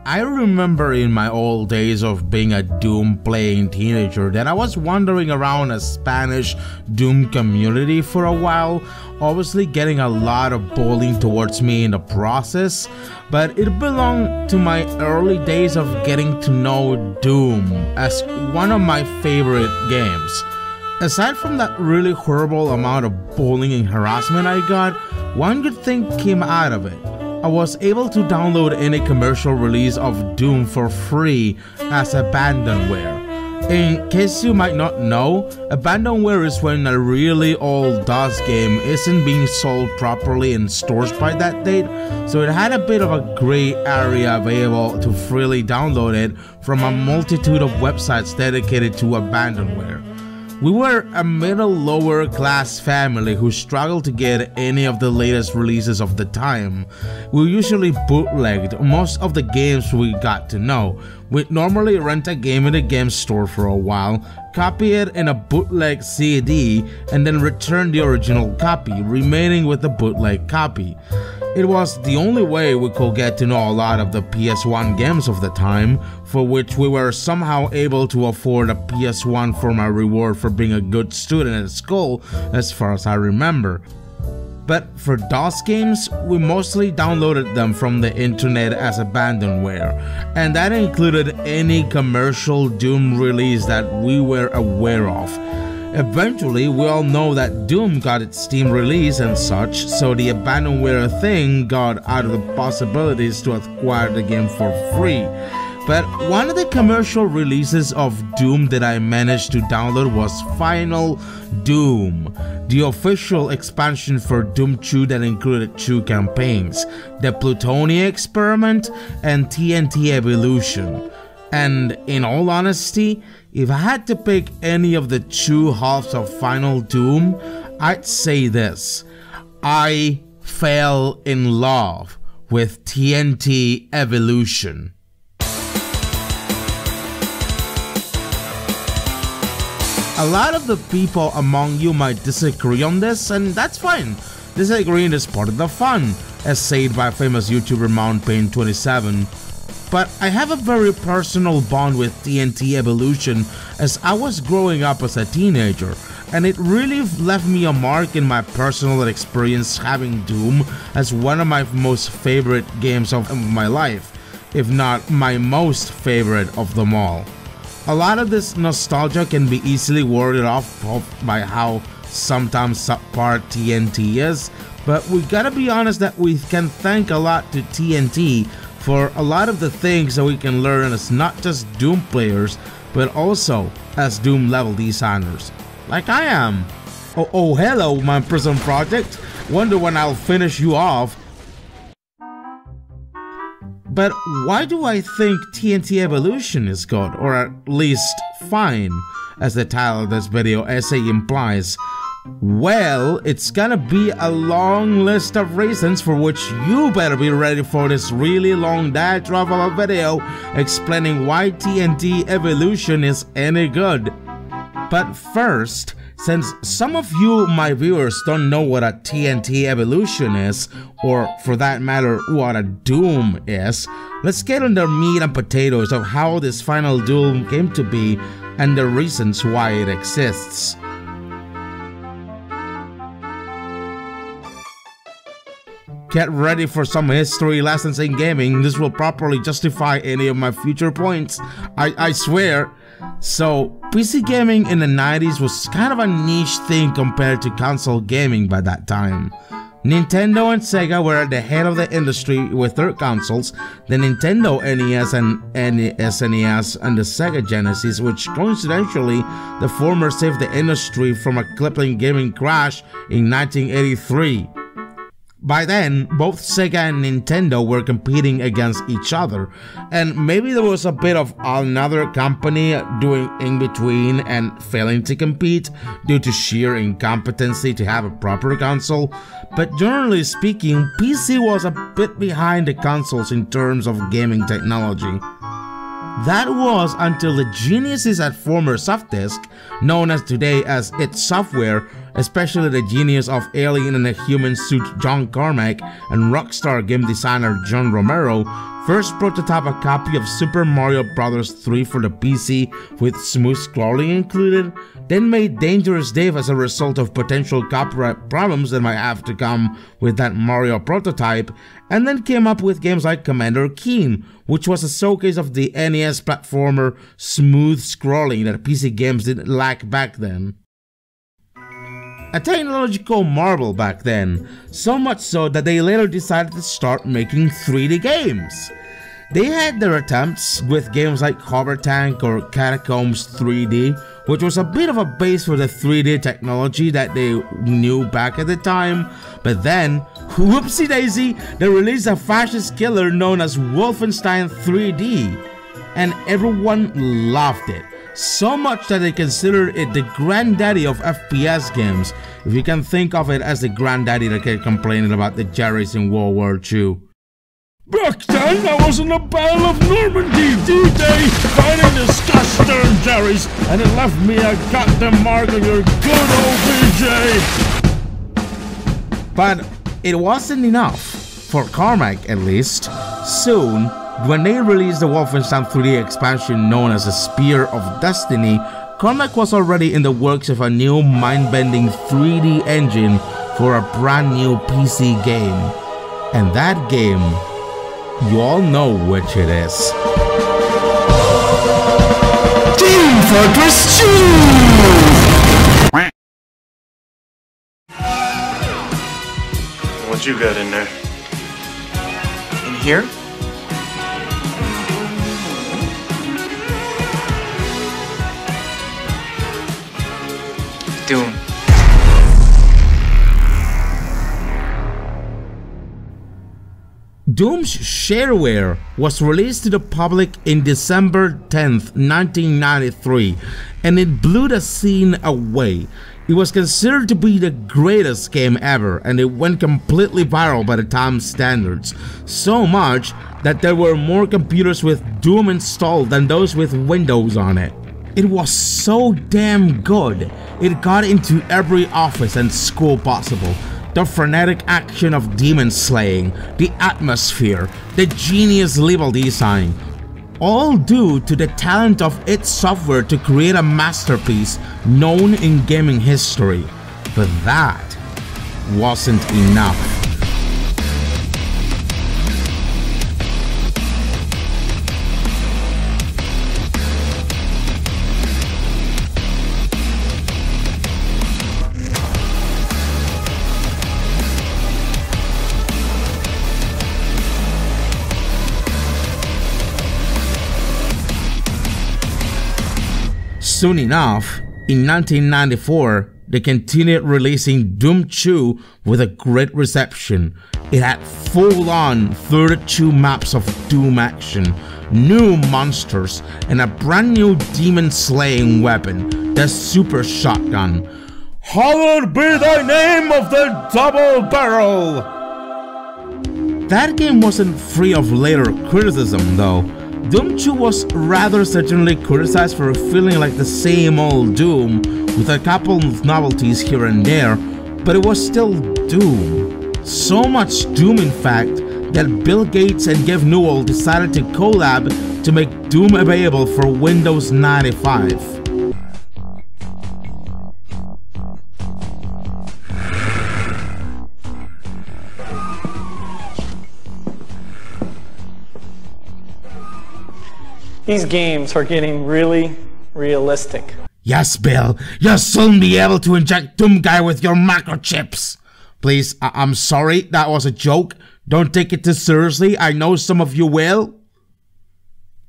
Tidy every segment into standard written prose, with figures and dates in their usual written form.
I remember in my old days of being a Doom playing teenager that I was wandering around a Spanish Doom community for a while, obviously getting a lot of bullying towards me in the process, but it belonged to my early days of getting to know Doom as one of my favorite games. Aside from that really horrible amount of bullying and harassment I got, one good thing came out of it. I was able to download any commercial release of Doom for free as abandonware. In case you might not know, abandonware is when a really old DOS game isn't being sold properly in stores by that date, so it had a bit of a gray area available to freely download it from a multitude of websites dedicated to abandonware. We were a middle lower class family who struggled to get any of the latest releases of the time. We usually bootlegged most of the games we got to know. We'd normally rent a game in a game store for a while, copy it in a bootleg CD, and then return the original copy, remaining with the bootleg copy. It was the only way we could get to know a lot of the PS1 games of the time, for which we were somehow able to afford a PS1 for my reward for being a good student at school, as far as I remember. But for DOS games, we mostly downloaded them from the internet as abandonware, and that included any commercial Doom release that we were aware of. Eventually, we all know that Doom got its Steam release and such, so the abandonware thing got out of the possibilities to acquire the game for free. But one of the commercial releases of Doom that I managed to download was Final Doom, the official expansion for Doom 2 that included 2 campaigns, the Plutonia Experiment and TNT Evilution. And in all honesty, if I had to pick any of the 2 halves of Final Doom, I'd say this: I fell in love with TNT Evilution. A lot of the people among you might disagree on this, and that's fine. Disagreeing is part of the fun, as said by famous YouTuber MountPain27. But I have a very personal bond with TNT Evilution as I was growing up as a teenager, and it really left me a mark in my personal experience having Doom as one of my most favorite games of my life, if not my most favorite of them all. A lot of this nostalgia can be easily warded off by how sometimes subpar TNT is, but we gotta be honest that we can thank a lot to TNT for a lot of the things that we can learn as not just Doom players, but also as Doom level designers, like I am. Oh hello, my Prism project. Wonder when I'll finish you off. But why do I think TNT Evilution is good, or at least fine, as the title of this video essay implies? Well, it's gonna be a long list of reasons for which you better be ready for this really long diatribe of a video explaining why TNT Evilution is any good. But first, since some of you, my viewers, don't know what a TNT Evilution is, or for that matter, what a Doom is, let's get on the meat and potatoes of how this Final Doom came to be and the reasons why it exists. Get ready for some history lessons in gaming. This will properly justify any of my future points, I swear. So, PC gaming in the 90s was kind of a niche thing compared to console gaming by that time. Nintendo and Sega were at the head of the industry with their consoles, the Nintendo NES and SNES and the Sega Genesis, which coincidentally, the former saved the industry from a crippling gaming crash in 1983. By then, both Sega and Nintendo were competing against each other, and maybe there was a bit of another company doing in between and failing to compete due to sheer incompetency to have a proper console, but generally speaking, PC was a bit behind the consoles in terms of gaming technology. That was until the geniuses at former Softdisk, known as today as id Software, especially the genius of Alien in a Human Suit John Carmack and Rockstar game designer John Romero, first prototyped a copy of Super Mario Bros. 3 for the PC with smooth scrolling included, then made Dangerous Dave as a result of potential copyright problems that might have to come with that Mario prototype, and then came up with games like Commander Keen, which was a showcase of the NES platformer smooth scrolling that PC games didn't lack back then. A technological marvel back then, so much so that they later decided to start making 3D games. They had their attempts with games like Hover Tank or Catacombs 3D, which was a bit of a base for the 3D technology that they knew back at the time, but then, whoopsie daisy, they released a fascist killer known as Wolfenstein 3D, and everyone loved it. So much that they considered it the granddaddy of FPS games, if you can think of it as the granddaddy that kept complaining about the Jerry's in World War II. Back then, I was in the Battle of Normandy, D-Day, fighting the Stern Jerry's, and it left me a goddamn mark on your good old BJ. But it wasn't enough, for Carmack at least. Soon, when they released the Wolfenstein 3D expansion known as the Spear of Destiny, Carmack was already in the works of a new mind-bending 3D engine for a brand new PC game. And that game, you all know which it is. Team Fortress 2! What you got in there? In here? Doom. Doom's shareware was released to the public in December 10th, 1993, and it blew the scene away. It was considered to be the greatest game ever, and it went completely viral by the time standards, so much that there were more computers with Doom installed than those with Windows on it. It was so damn good, it got into every office and school possible. The frenetic action of demon slaying, the atmosphere, the genius level design, all due to the talent of id Software to create a masterpiece known in gaming history. But that wasn't enough. Soon enough, in 1994, they continued releasing Doom 2 with a great reception. It had full-on 32 maps of Doom action, new monsters, and a brand new demon-slaying weapon, the Super Shotgun. Hallowed be thy name of the double barrel! That game wasn't free of later criticism though. Doom 2 was rather certainly criticized for feeling like the same old Doom, with a couple of novelties here and there, but it was still Doom. So much Doom in fact, that Bill Gates and Gabe Newell decided to collab to make Doom available for Windows 95. These games are getting really realistic. Yes, Bill, you'll soon be able to inject Doom Guy with your microchips. Please, I'm sorry, that was a joke. Don't take it too seriously, I know some of you will.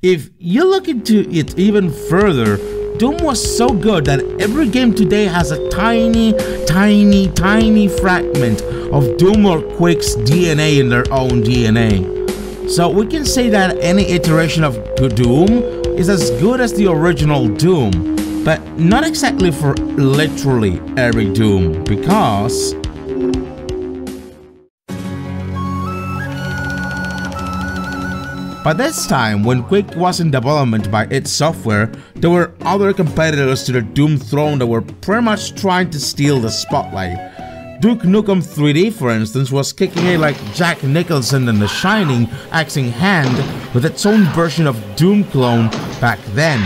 If you look into it even further, Doom was so good that every game today has a tiny fragment of Doom or Quake's DNA in their own DNA. So we can say that any iteration of Doom is as good as the original Doom, but not exactly for literally every Doom, because By this time, when Quake was in development by id Software, there were other competitors to the Doom throne that were pretty much trying to steal the spotlight. Duke Nukem 3D, for instance, was kicking it like Jack Nicholson in The Shining, axing hand with its own version of Doom clone back then.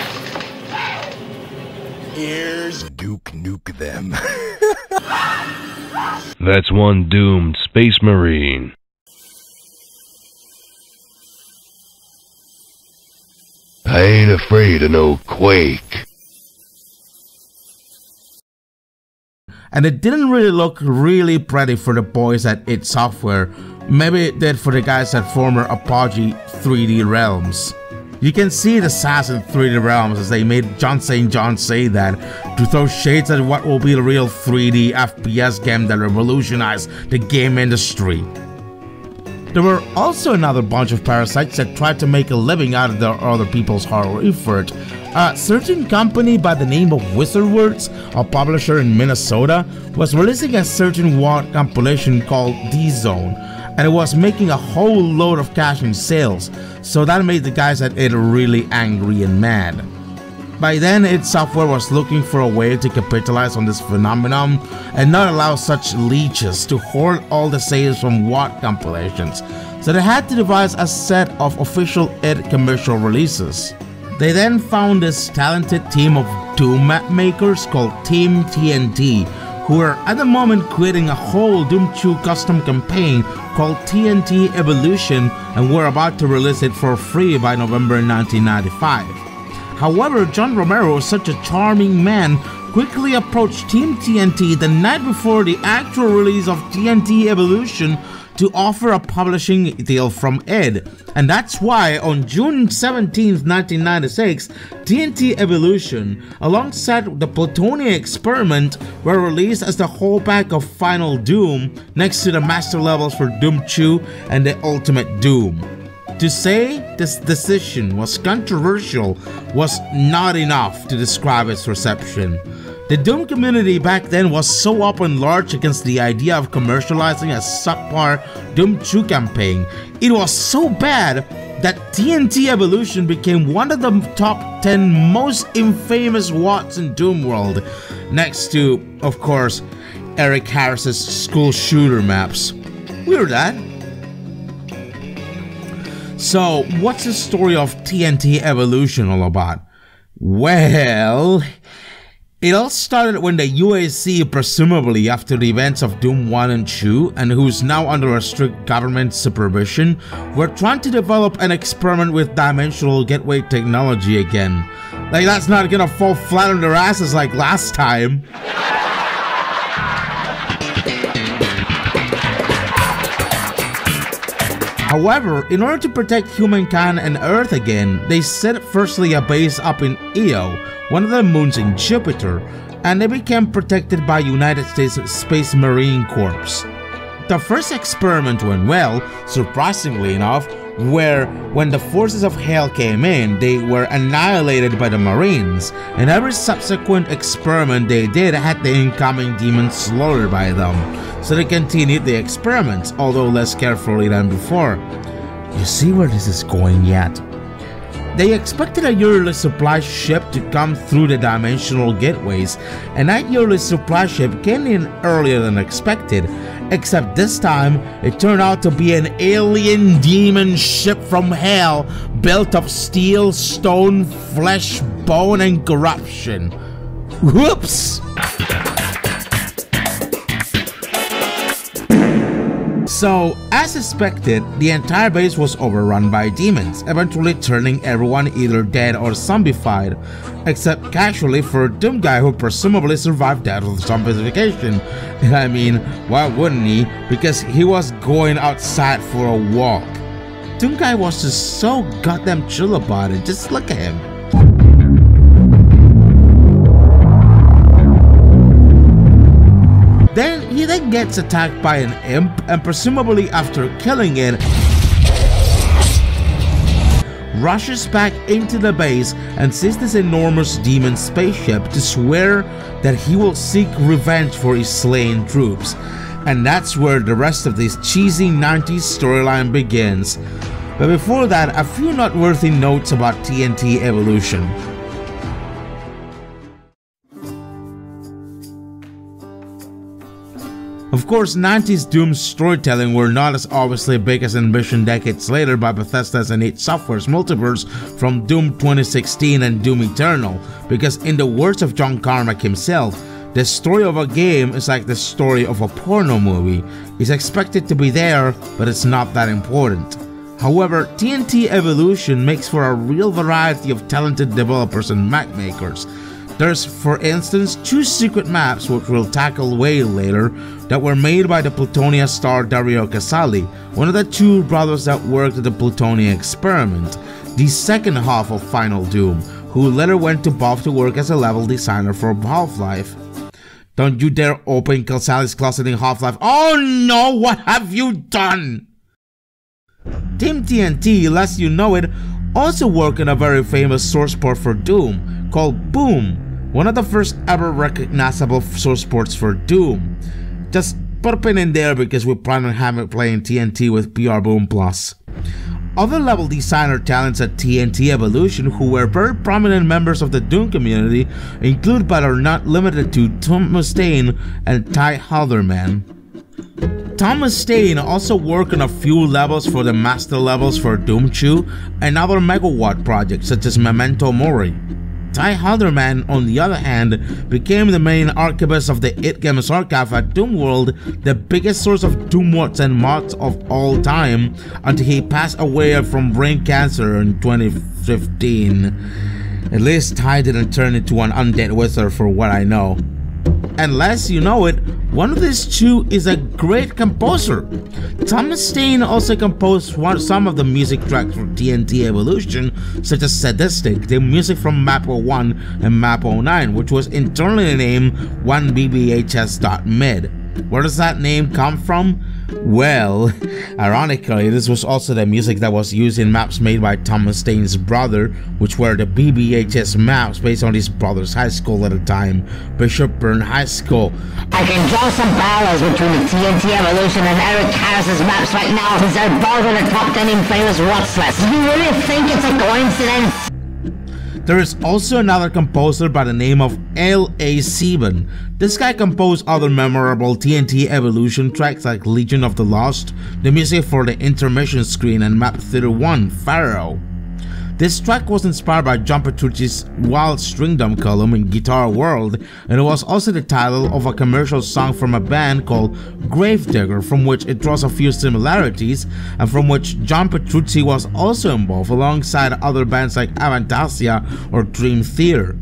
Here's Duke Nuke them. That's one doomed Space Marine. I ain't afraid of no Quake. And it didn't really look really pretty for the boys at id Software. Maybe it did for the guys at former Apogee 3D Realms. You can see the sass in 3D Realms as they made John St. John say that to throw shades at what will be the real 3D FPS game that revolutionized the game industry. There were also another bunch of parasites that tried to make a living out of their other people's hard effort. A certain company by the name of Wizardworks, a publisher in Minnesota, was releasing a certain WAD compilation called D-Zone, and it was making a whole load of cash in sales, so that made the guys at id really angry and mad. By then, id Software was looking for a way to capitalize on this phenomenon and not allow such leeches to hoard all the sales from WAD compilations, so they had to devise a set of official id commercial releases. They then found this talented team of Doom map makers called Team TNT, who are at the moment creating a whole Doom 2 custom campaign called TNT Evilution, and were about to release it for free by November 1995. However, John Romero, such a charming man, quickly approached Team TNT the night before the actual release of TNT Evilution to offer a publishing deal from id, and that's why on June 17, 1996, TNT Evilution, alongside the Plutonium Experiment, were released as the whole pack of Final Doom next to the master levels for Doom 2 and the Ultimate Doom. To say this decision was controversial was not enough to describe its reception. The Doom community back then was so up and large against the idea of commercializing a subpar Doom 2 campaign. It was so bad that TNT Evilution became one of the top 10 most infamous WADs in Doom World, next to, of course, Eric Harris's school shooter maps. Weird that. So, what's the story of TNT Evilution all about? Well, it all started when the UAC, presumably after the events of Doom 1 and 2, and who's now under a strict government supervision, were trying to develop an experiment with dimensional gateway technology again. Like, that's not gonna fall flat on their asses like last time. However, in order to protect humankind and Earth again, they set firstly a base up in Io, one of the moons in Jupiter, and they became protected by United States Space Marine Corps. The first experiment went well, surprisingly enough, where when the forces of hell came in, they were annihilated by the Marines, and every subsequent experiment they did had the incoming demons slaughtered by them. So they continued the experiments, although less carefully than before. You see where this is going yet? They expected a yearly supply ship to come through the dimensional gateways, and that yearly supply ship came in earlier than expected, except this time it turned out to be an alien demon ship from hell built of steel, stone, flesh, bone, and corruption. Whoops! So, as suspected, the entire base was overrun by demons, eventually turning everyone either dead or zombified, except casually for a Doom guy who presumably survived death with zombification. And I mean, why wouldn't he? Because he was going outside for a walk. Doom guy was just so goddamn chill about it, just look at him. He then gets attacked by an imp, and presumably after killing it, rushes back into the base and sees this enormous demon spaceship to swear that he will seek revenge for his slain troops. And that's where the rest of this cheesy 90s storyline begins. But before that, a few noteworthy notes about TNT Evilution. Of course, 90s Doom storytelling were not as obviously big as envisioned decades later by Bethesda's and id Software's multiverse from Doom 2016 and Doom Eternal, because in the words of John Carmack himself, the story of a game is like the story of a porno movie. It's expected to be there, but it's not that important. However, TNT Evilution makes for a real variety of talented developers and map makers. There's, for instance, 2 secret maps which we'll tackle way later that were made by the Plutonia star Dario Casali, one of the 2 brothers that worked at the Plutonia experiment, the second half of Final Doom, who later went to Valve to work as a level designer for Half-Life. Don't you dare open Casali's closet in Half-Life. Oh no, what have you done? Team TNT, lest you know it, also worked on a very famous source port for Doom called Boom, one of the first ever recognizable source ports for Doom. Just put a pin in there because we plan on having playing TNT with PR Boom Plus. Other level designer talents at TNT Evilution who were very prominent members of the Doom community include but are not limited to Tom Mustaine and Ty Halderman. Tom Mustaine also worked on a few levels for the master levels for Doom 2 and other megawad projects such as Memento Mori. Ty Halderman, on the other hand, became the main archivist of the id Games archive at Doom World, the biggest source of Doom mods and mods of all time, until he passed away from brain cancer in 2015. At least Ty didn't turn into an undead wizard for what I know. Unless you know it, one of these 2 is a great composer. Tom Mustaine also composed some of the music tracks for TNT Evilution, such as Sadistic, the music from Map 01 and Map 09, which was internally named 1BBHS.mid. Where does that name come from? Well, ironically, this was also the music that was used in maps made by Tom Mustaine's brother, which were the BBHS maps based on his brother's high school at the time, Bishop Burn High School. I can draw some parallels between the TNT Evilution and Eric Harris's maps right now, since they're both in the top 10 in famous watch lists. Do you really think it's a coincidence? There is also another composer by the name of L.A. Sieben. This guy composed other memorable TNT Evilution tracks like Legion of the Lost, the music for the intermission screen, and Map 31, Pharaoh. This track was inspired by John Petrucci's Wild Stringdom column in Guitar World, and it was also the title of a commercial song from a band called Gravedigger, from which it draws a few similarities, and from which John Petrucci was also involved alongside other bands like Avantasia or Dream Theater.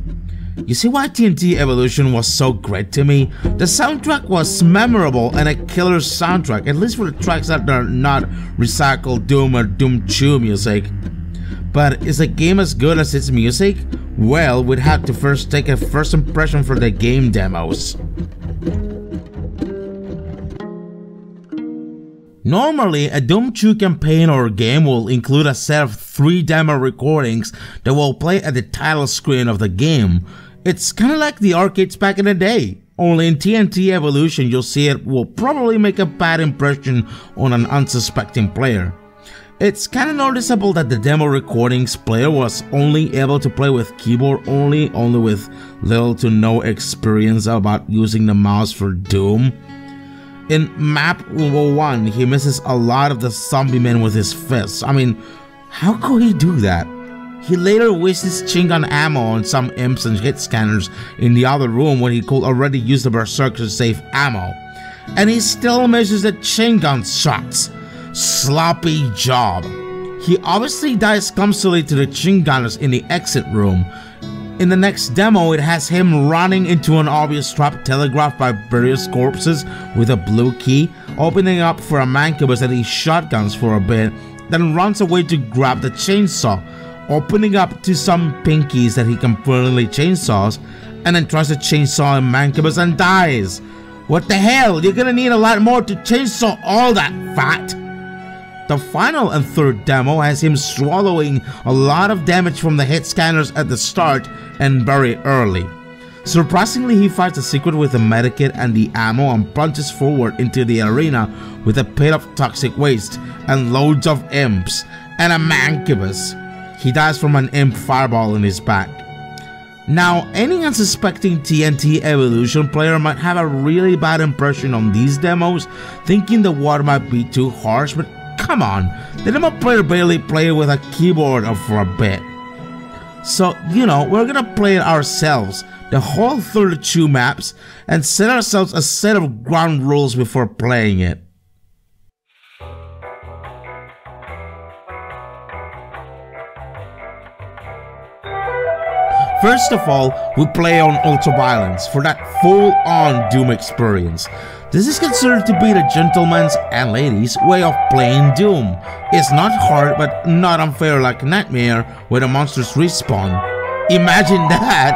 You see why TNT Evilution was so great to me? The soundtrack was memorable and a killer soundtrack, at least for the tracks that are not recycled Doom or Doom 2 music. But is the game as good as its music? Well, we'd have to first take a first impression for the game demos. Normally, a Doom 2 campaign or game will include a set of 3 demo recordings that will play at the title screen of the game. It's kinda like the arcades back in the day. Only in TNT Evilution you'll see it will probably make a bad impression on an unsuspecting player. It's kinda noticeable that the demo recordings player was only able to play with keyboard only with little to no experience about using the mouse for Doom. In Map 01, he misses a lot of the zombie men with his fists. I mean, how could he do that? He later wastes Chingun ammo on some imps and hit scanners in the other room when he could already use the Berserker to save ammo. And he still misses the Chingun shots. Sloppy job. He obviously dies clumsily to the Chingunners in the exit room. In the next demo, it has him running into an obvious trap telegraphed by various corpses with a blue key, opening up for a mancubus that he shotguns for a bit, then runs away to grab the chainsaw, opening up to some pinkies that he completely chainsaws, and then tries to chainsaw a mancubus and dies. What the hell? You're gonna need a lot more to chainsaw all that fat. The final and third demo has him swallowing a lot of damage from the hit scanners at the start and very early. Surprisingly, he finds a secret with the medikit and the ammo and plunges forward into the arena with a pit of toxic waste and loads of imps and a mancubus. He dies from an imp fireball in his back. Now, any unsuspecting TNT Evilution player might have a really bad impression on these demos, thinking the water might be too harsh, but come on, the demo player barely played with a keyboard for a bit. So, you know, we're gonna play it ourselves, the whole 32 maps, and set ourselves a set of ground rules before playing it. First of all, we play on Ultraviolence for that full-on Doom experience. This is considered to be the gentleman's and ladies' way of playing Doom. It's not hard but not unfair like Nightmare where the monsters respawn. Imagine that!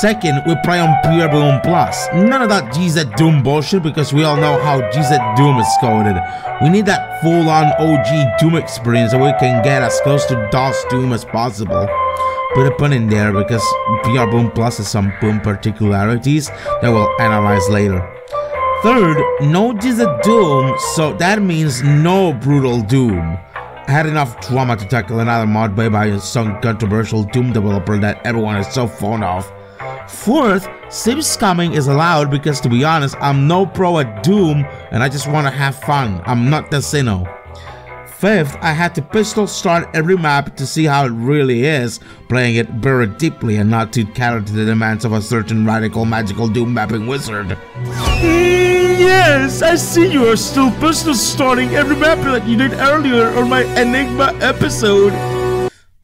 Second, we play on Pure Boom Plus. None of that GZ Doom bullshit because we all know how GZ Doom is coded. We need that full-on OG Doom experience so we can get as close to DOS Doom as possible. Put a pun in there because PR Boom Plus has some boom particularities that we'll analyze later. Third, no GZ Doom, so that means no brutal Doom. I had enough drama to tackle another mod by some controversial Doom developer that everyone is so fond of. Fourth, sim scumming is allowed because, to be honest, I'm no pro at Doom and I just want to have fun. I'm not the Sino. Fifth, I had to pistol start every map to see how it really is, playing it very deeply and not to cater to the demands of a certain radical magical Doom mapping wizard. Yes, I see you are still pistol starting every map like you did earlier on my Enigma episode.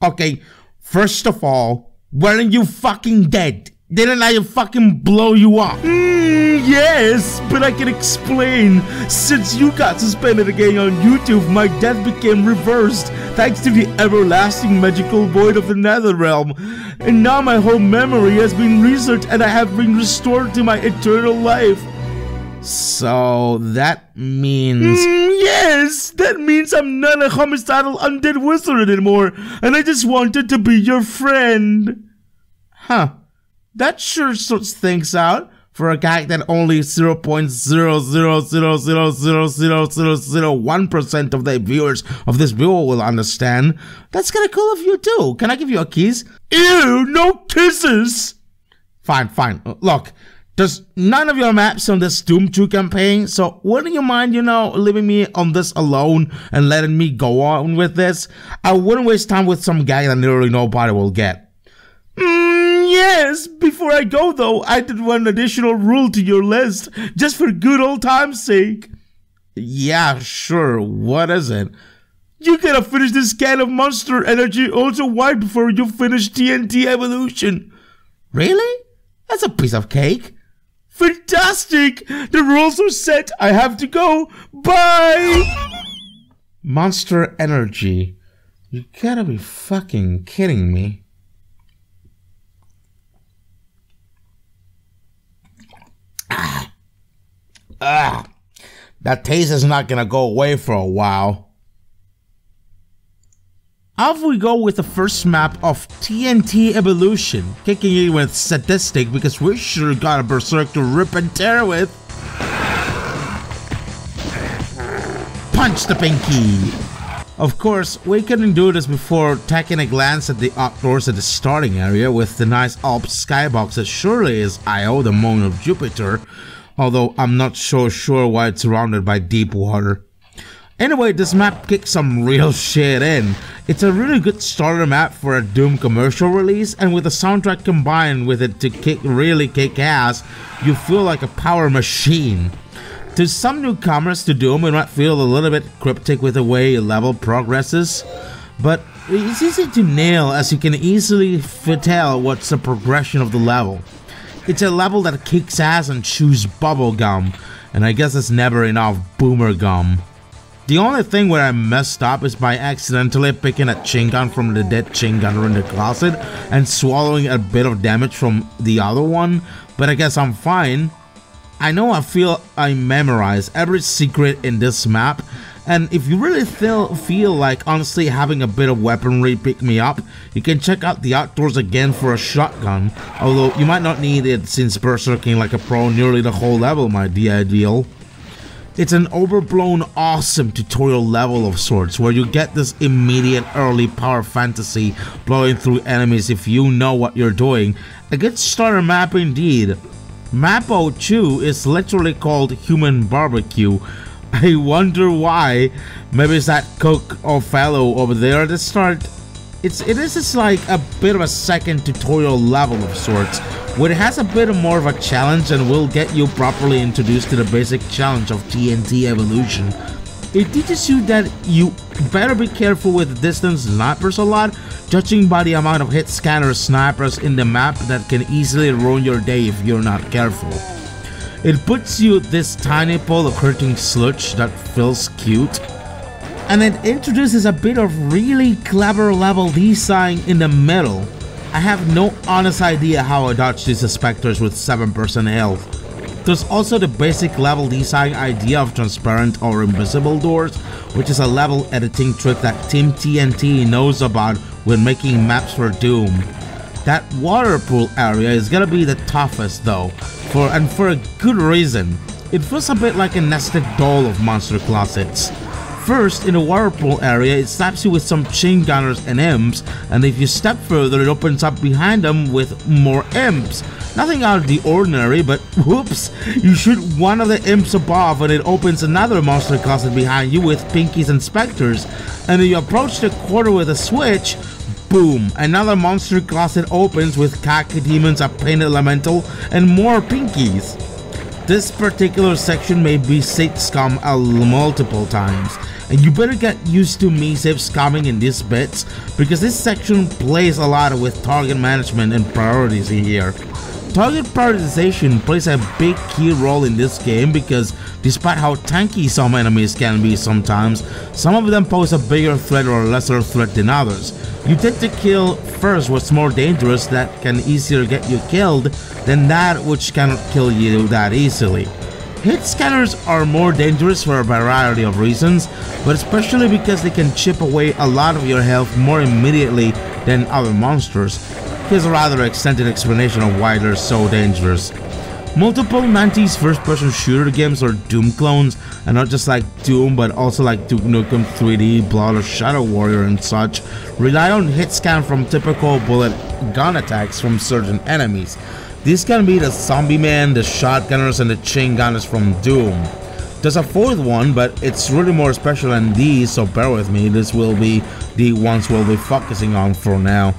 Okay, first of all, weren't you fucking dead? Didn't I fucking blow you up? Yes, but I can explain. Since you got suspended again on YouTube, my death became reversed thanks to the everlasting magical void of the Netherrealm. And now my whole memory has been researched and I have been restored to my eternal life. So that means... yes, that means I'm not a homicidal undead wizard anymore and I just wanted to be your friend. Huh. That sure sorts things out for a guy that only 0.000000001% of the viewers of this video will understand. That's kinda cool of you too. Can I give you a kiss? Ew, no kisses! Fine, fine. Look, there's none of your maps on this Doom 2 campaign, so wouldn't you mind, you know, leaving me on this alone and letting me go on with this? I wouldn't waste time with some guy that literally nobody will get. Yes, before I go though, I did one additional rule to your list, just for good old time's sake. Yeah, sure, what is it? You gotta finish this can of Monster Energy Ultra White before you finish TNT Evilution. Really? That's a piece of cake. Fantastic! The rules are set, I have to go, bye! Monster Energy. You gotta be fucking kidding me. That taste is not gonna go away for a while. Off we go with the first map of TNT Evilution, kicking in with Sadistic because we sure got a berserk to rip and tear with. Punch the pinky! Of course, we couldn't do this before taking a glance at the outdoors at the starting area with the nice Alps skybox that surely is Io, the moon of Jupiter, although I'm not so sure why it's surrounded by deep water. Anyway, this map kicks some real shit in. It's a really good starter map for a Doom commercial release, and with the soundtrack combined with it to really kick ass, you feel like a power machine. To some newcomers to Doom, it might feel a little bit cryptic with the way level progresses, but it's easy to nail as you can easily tell what's the progression of the level. It's a level that kicks ass and chews bubblegum, and I guess it's never enough boomer gum. The only thing where I messed up is by accidentally picking a Chingun from the dead Chingunner in the closet and swallowing a bit of damage from the other one, but I guess I'm fine. I know I feel I memorized every secret in this map, And if you really feel like honestly having a bit of weaponry pick me up, you can check out the outdoors again for a shotgun, although you might not need it since berserking like a pro nearly the whole level might be ideal. It's an overblown awesome tutorial level of sorts where you get this immediate early power fantasy blowing through enemies if you know what you're doing. A good starter map indeed. Map 02 is literally called Human Barbecue. I wonder why. Maybe it's that cook or fellow over there at the start. It is just like a bit of a second tutorial level of sorts, where it has a bit more of a challenge and will get you properly introduced to the basic challenge of TNT Evilution. It teaches you that you better be careful with distance snipers a lot, judging by the amount of hit scanner snipers in the map that can easily ruin your day if you're not careful. It puts you this tiny pool of hurting sludge that feels cute. And it introduces a bit of really clever level design in the middle. I have no honest idea how I dodged these specters with 7% health. There's also the basic level design idea of transparent or invisible doors, which is a level editing trick that Team TNT knows about when making maps for Doom. That water pool area is gonna be the toughest though, for a good reason. It feels a bit like a nested doll of monster closets. First, in the water pool area, it slaps you with some chain gunners and imps, and if you step further, it opens up behind them with more imps. Nothing out of the ordinary, but whoops, you shoot one of the imps above and it opens another monster closet behind you with pinkies and specters, and then you approach the quarter with a switch, boom, another monster closet opens with cactus demons, a paint elemental, and more pinkies. This particular section may be safe scum multiple times, and you better get used to me safe scumming in these bits, because this section plays a lot with target management and priorities in here. Target prioritization plays a big key role in this game because despite how tanky some enemies can be sometimes, some of them pose a bigger threat or a lesser threat than others. You tend to kill first what's more dangerous that can easier get you killed than that which cannot kill you that easily. Hit scanners are more dangerous for a variety of reasons, but especially because they can chip away a lot of your health more immediately than other monsters. Here's a rather extended explanation of why they're so dangerous. Multiple 90s first-person shooter games or Doom clones, and not just like Doom but also like Duke Nukem 3D, Blood or Shadow Warrior and such, rely on hit scan from typical bullet gun attacks from certain enemies. These can be the Zombie Man, the Shotgunners, and the Chain Gunners from Doom. There's a fourth one, but it's really more special than these, so bear with me, this will be the ones we'll be focusing on for now.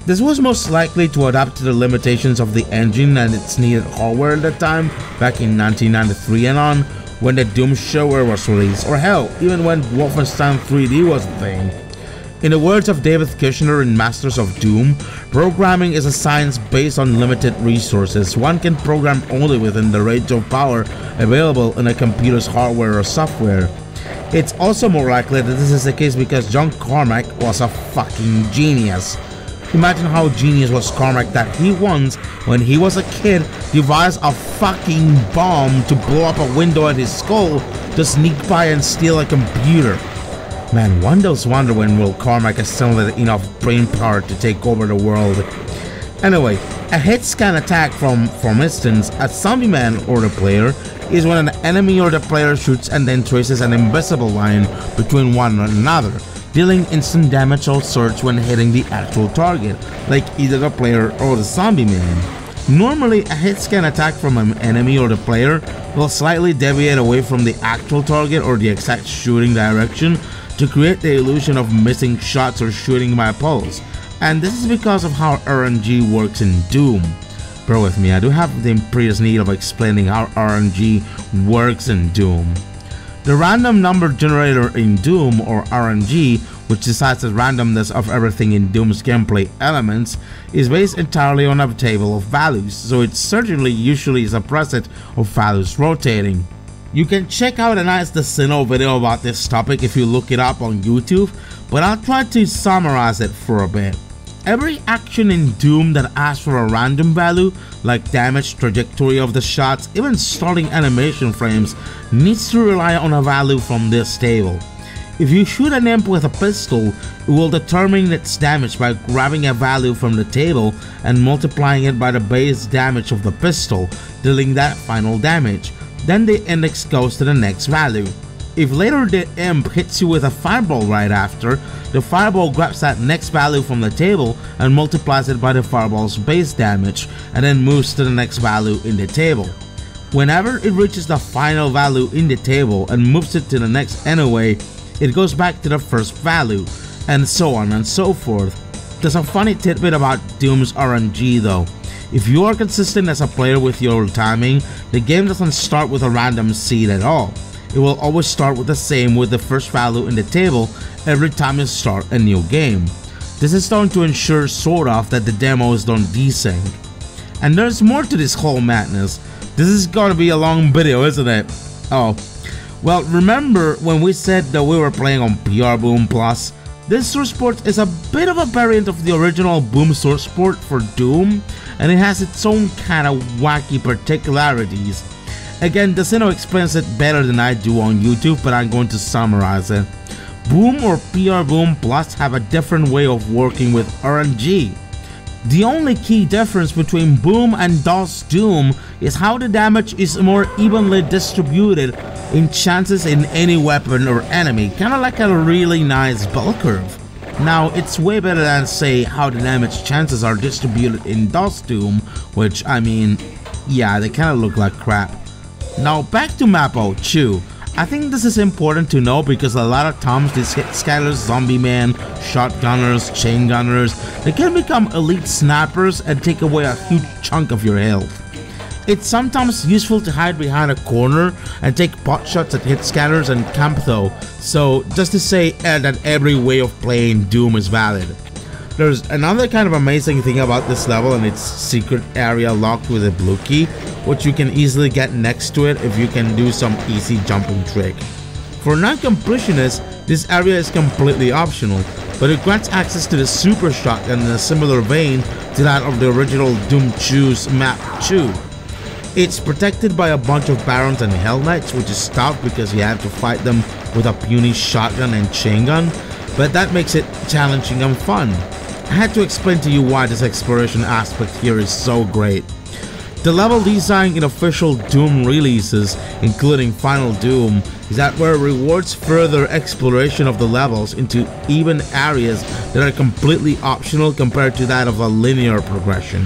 This was most likely to adapt to the limitations of the engine and its needed hardware at the time, back in 1993 and on, when the Doom shareware was released, or hell, even when Wolfenstein 3D was a thing. In the words of David Kushner in Masters of Doom, programming is a science based on limited resources. One can program only within the range of power available in a computer's hardware or software. It's also more likely that this is the case because John Carmack was a fucking genius. Imagine how genius was Carmack that he once, when he was a kid, devised a fucking bomb to blow up a window at his skull to sneak by and steal a computer. Man, one does wonder when will Carmack assemble enough brain power to take over the world. Anyway, a hit scan attack for instance, a zombie man or the player, is when an enemy or the player shoots and then traces an invisible line between one and another, dealing instant damage or surge when hitting the actual target, like either the player or the zombie man. Normally, a hit scan attack from an enemy or the player will slightly deviate away from the actual target or the exact shooting direction to create the illusion of missing shots or shooting by pulse, and this is because of how RNG works in Doom. Bear with me, I do have the imperious need of explaining how RNG works in Doom. The random number generator in Doom, or RNG, which decides the randomness of everything in Doom's gameplay elements, is based entirely on a table of values, so it certainly usually is a preset of values rotating. You can check out a nice Decino video about this topic if you look it up on YouTube, but I'll try to summarize it for a bit. Every action in Doom that asks for a random value, like damage, trajectory of the shots, even starting animation frames, needs to rely on a value from this table. If you shoot an imp with a pistol, it will determine its damage by grabbing a value from the table and multiplying it by the base damage of the pistol, dealing that final damage. Then the index goes to the next value. If later the imp hits you with a fireball right after, the fireball grabs that next value from the table and multiplies it by the fireball's base damage, and then moves to the next value in the table. Whenever it reaches the final value in the table and moves it to the next anyway, it goes back to the first value, and so on and so forth. There's a funny tidbit about Doom's RNG though. If you are consistent as a player with your timing, the game doesn't start with a random seed at all. It will always start with the same with the first value in the table every time you start a new game. This is done to ensure sort of that the demos don't desync. And there's more to this whole madness. This is gonna be a long video, isn't it? Oh, well, remember when we said that we were playing on PR Boom Plus? This source port is a bit of a variant of the original Boom source port for Doom, and it has its own kind of wacky particularities. Again, Decino explains it better than I do on YouTube, but I'm going to summarize it. Boom or PR Boom Plus have a different way of working with RNG. The only key difference between Boom and DOS Doom is how the damage is more evenly distributed in chances in any weapon or enemy, kinda like a really nice bell curve. Now, it's way better than say how the damage chances are distributed in DOS Doom, which I mean, yeah, they kinda look like crap. Now back to Mappo, Chew. I think this is important to know because a lot of times these hit scatters, zombie men, shotgunners, chain gunners, they can become elite snappers and take away a huge chunk of your health. It's sometimes useful to hide behind a corner and take pot shots at hit scatters and camp though, so just to say that every way of playing Doom is valid. There's another kind of amazing thing about this level, and it's secret area locked with a blue key, which you can easily get next to it if you can do some easy jumping trick. For non-completionists, this area is completely optional, but it grants access to the super shotgun in a similar vein to that of the original Doom 2's map 2. It's protected by a bunch of Barons and Hell Knights, which is tough because you have to fight them with a puny shotgun and chain gun, but that makes it challenging and fun. I had to explain to you why this exploration aspect here is so great. The level design in official Doom releases, including Final Doom, is that where it rewards further exploration of the levels into even areas that are completely optional compared to that of a linear progression.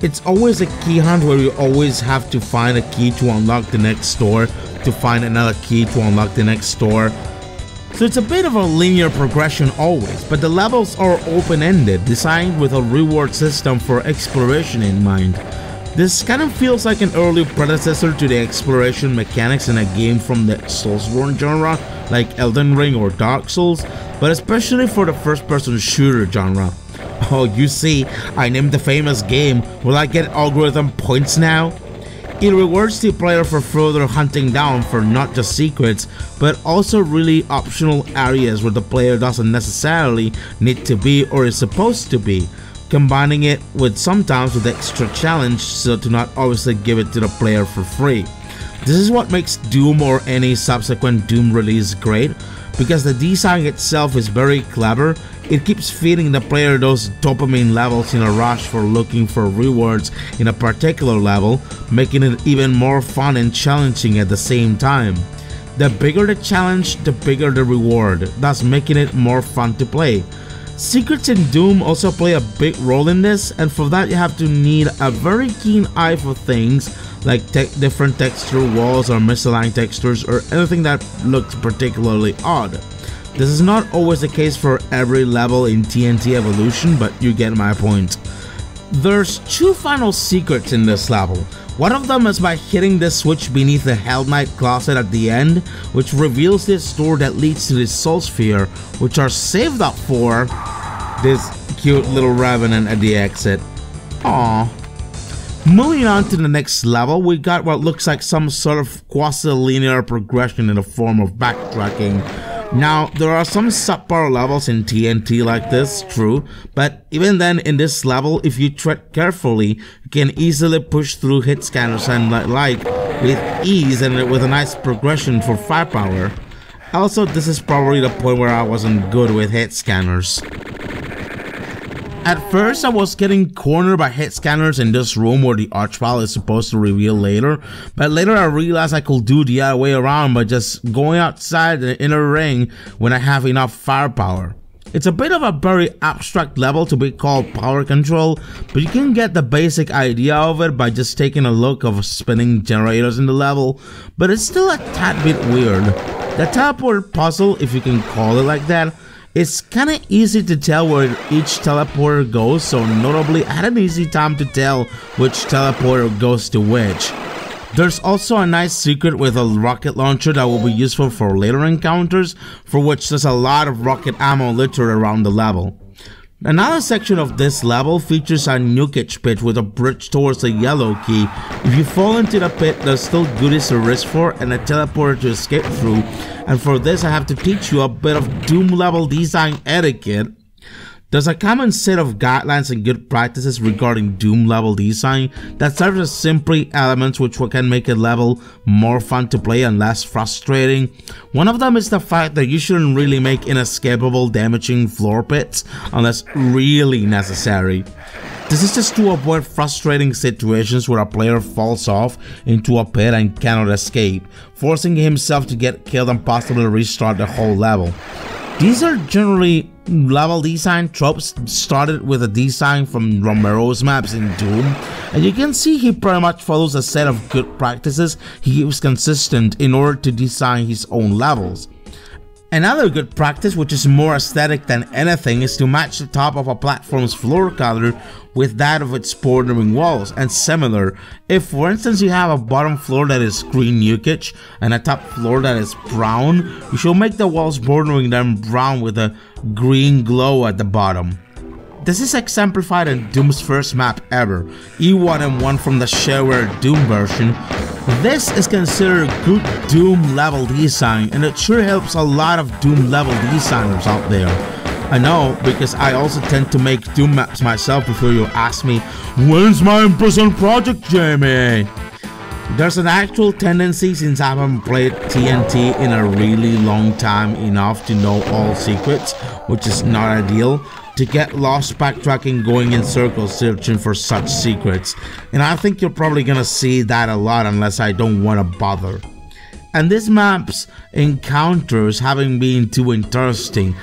It's always a key hunt where you always have to find a key to unlock the next door, to find another key to unlock the next door. So it's a bit of a linear progression always, but the levels are open-ended, designed with a reward system for exploration in mind. This kind of feels like an early predecessor to the exploration mechanics in a game from the Soulsborne genre, like Elden Ring or Dark Souls, but especially for the first-person shooter genre. Oh, you see, I named the famous game. Will I get algorithm points now? It rewards the player for further hunting down for not just secrets, but also really optional areas where the player doesn't necessarily need to be or is supposed to be, combining it with sometimes with extra challenge so to not obviously give it to the player for free. This is what makes Doom or any subsequent Doom release great, because the design itself is very clever. It keeps feeding the player those dopamine levels in a rush for looking for rewards in a particular level, making it even more fun and challenging at the same time. The bigger the challenge, the bigger the reward, thus making it more fun to play. Secrets in Doom also play a big role in this, and for that you have to need a very keen eye for things like different texture walls or misaligned textures or anything that looks particularly odd. This is not always the case for every level in TNT Evilution, but you get my point. There's two final secrets in this level. One of them is by hitting the switch beneath the Hell Knight closet at the end, which reveals this door that leads to the Soul Sphere, which are saved up for this cute little Revenant at the exit. Aww. Moving on to the next level, we got what looks like some sort of quasi-linear progression in the form of backtracking. Now, there are some subpar levels in TNT like this, true, but even then in this level, if you tread carefully, you can easily push through hit scanners and like with ease and with a nice progression for firepower. Also, this is probably the point where I wasn't good with hit scanners. At first, I was getting cornered by hit scanners in this room where the archvile is supposed to reveal later, but later I realized I could do the other way around by just going outside the inner ring when I have enough firepower. It's a bit of a very abstract level to be called power control, but you can get the basic idea of it by just taking a look of spinning generators in the level, but it's still a tad bit weird. The teleport puzzle, if you can call it like that, it's kinda easy to tell where each teleporter goes, so notably I had an easy time to tell which teleporter goes to which. There's also a nice secret with a rocket launcher that will be useful for later encounters, for which there's a lot of rocket ammo littered around the level. Another section of this level features a nukage pit with a bridge towards a yellow key. If you fall into the pit, there's still goodies to risk for and a teleporter to escape through, and for this I have to teach you a bit of Doom level design etiquette. There's a common set of guidelines and good practices regarding Doom level design that serve as simple elements which can make a level more fun to play and less frustrating. One of them is the fact that you shouldn't really make inescapable damaging floor pits unless really necessary. This is just to avoid frustrating situations where a player falls off into a pit and cannot escape, forcing himself to get killed and possibly restart the whole level. These are generally level design tropes started with a design from Romero's maps in Doom, and you can see he pretty much follows a set of good practices he keeps consistent in order to design his own levels. Another good practice, which is more aesthetic than anything, is to match the top of a platform's floor color with that of its bordering walls, and similar. If for instance you have a bottom floor that is green nukage and a top floor that is brown, you should make the walls bordering them brown with a green glow at the bottom. This is exemplified in Doom's first map ever, E1M1 from the shareware Doom version. This is considered good Doom level design, and it sure helps a lot of Doom level designers out there. I know, because I also tend to make Doom maps myself before you ask me, when's my imprisoned project, JMAA? There's an actual tendency, since I haven't played TNT in a really long time enough to know all secrets, which is not ideal, to get lost backtracking going in circles searching for such secrets, and I think you're probably gonna see that a lot unless I don't wanna bother. And this map's encounters having been too interesting,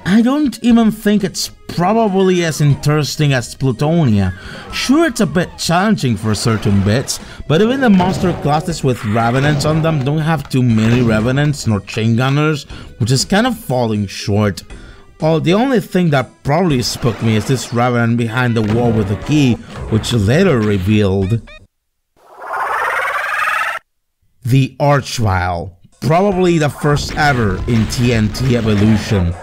I don't even think it's probably as interesting as Plutonia. Sure, it's a bit challenging for certain bits, but even the monster classes with revenants on them don't have too many revenants nor chain gunners, which is kind of falling short. Well, the only thing that probably spooked me is this revenant behind the wall with the key, which later revealed. The Archvile, probably the first ever in TNT Evilution.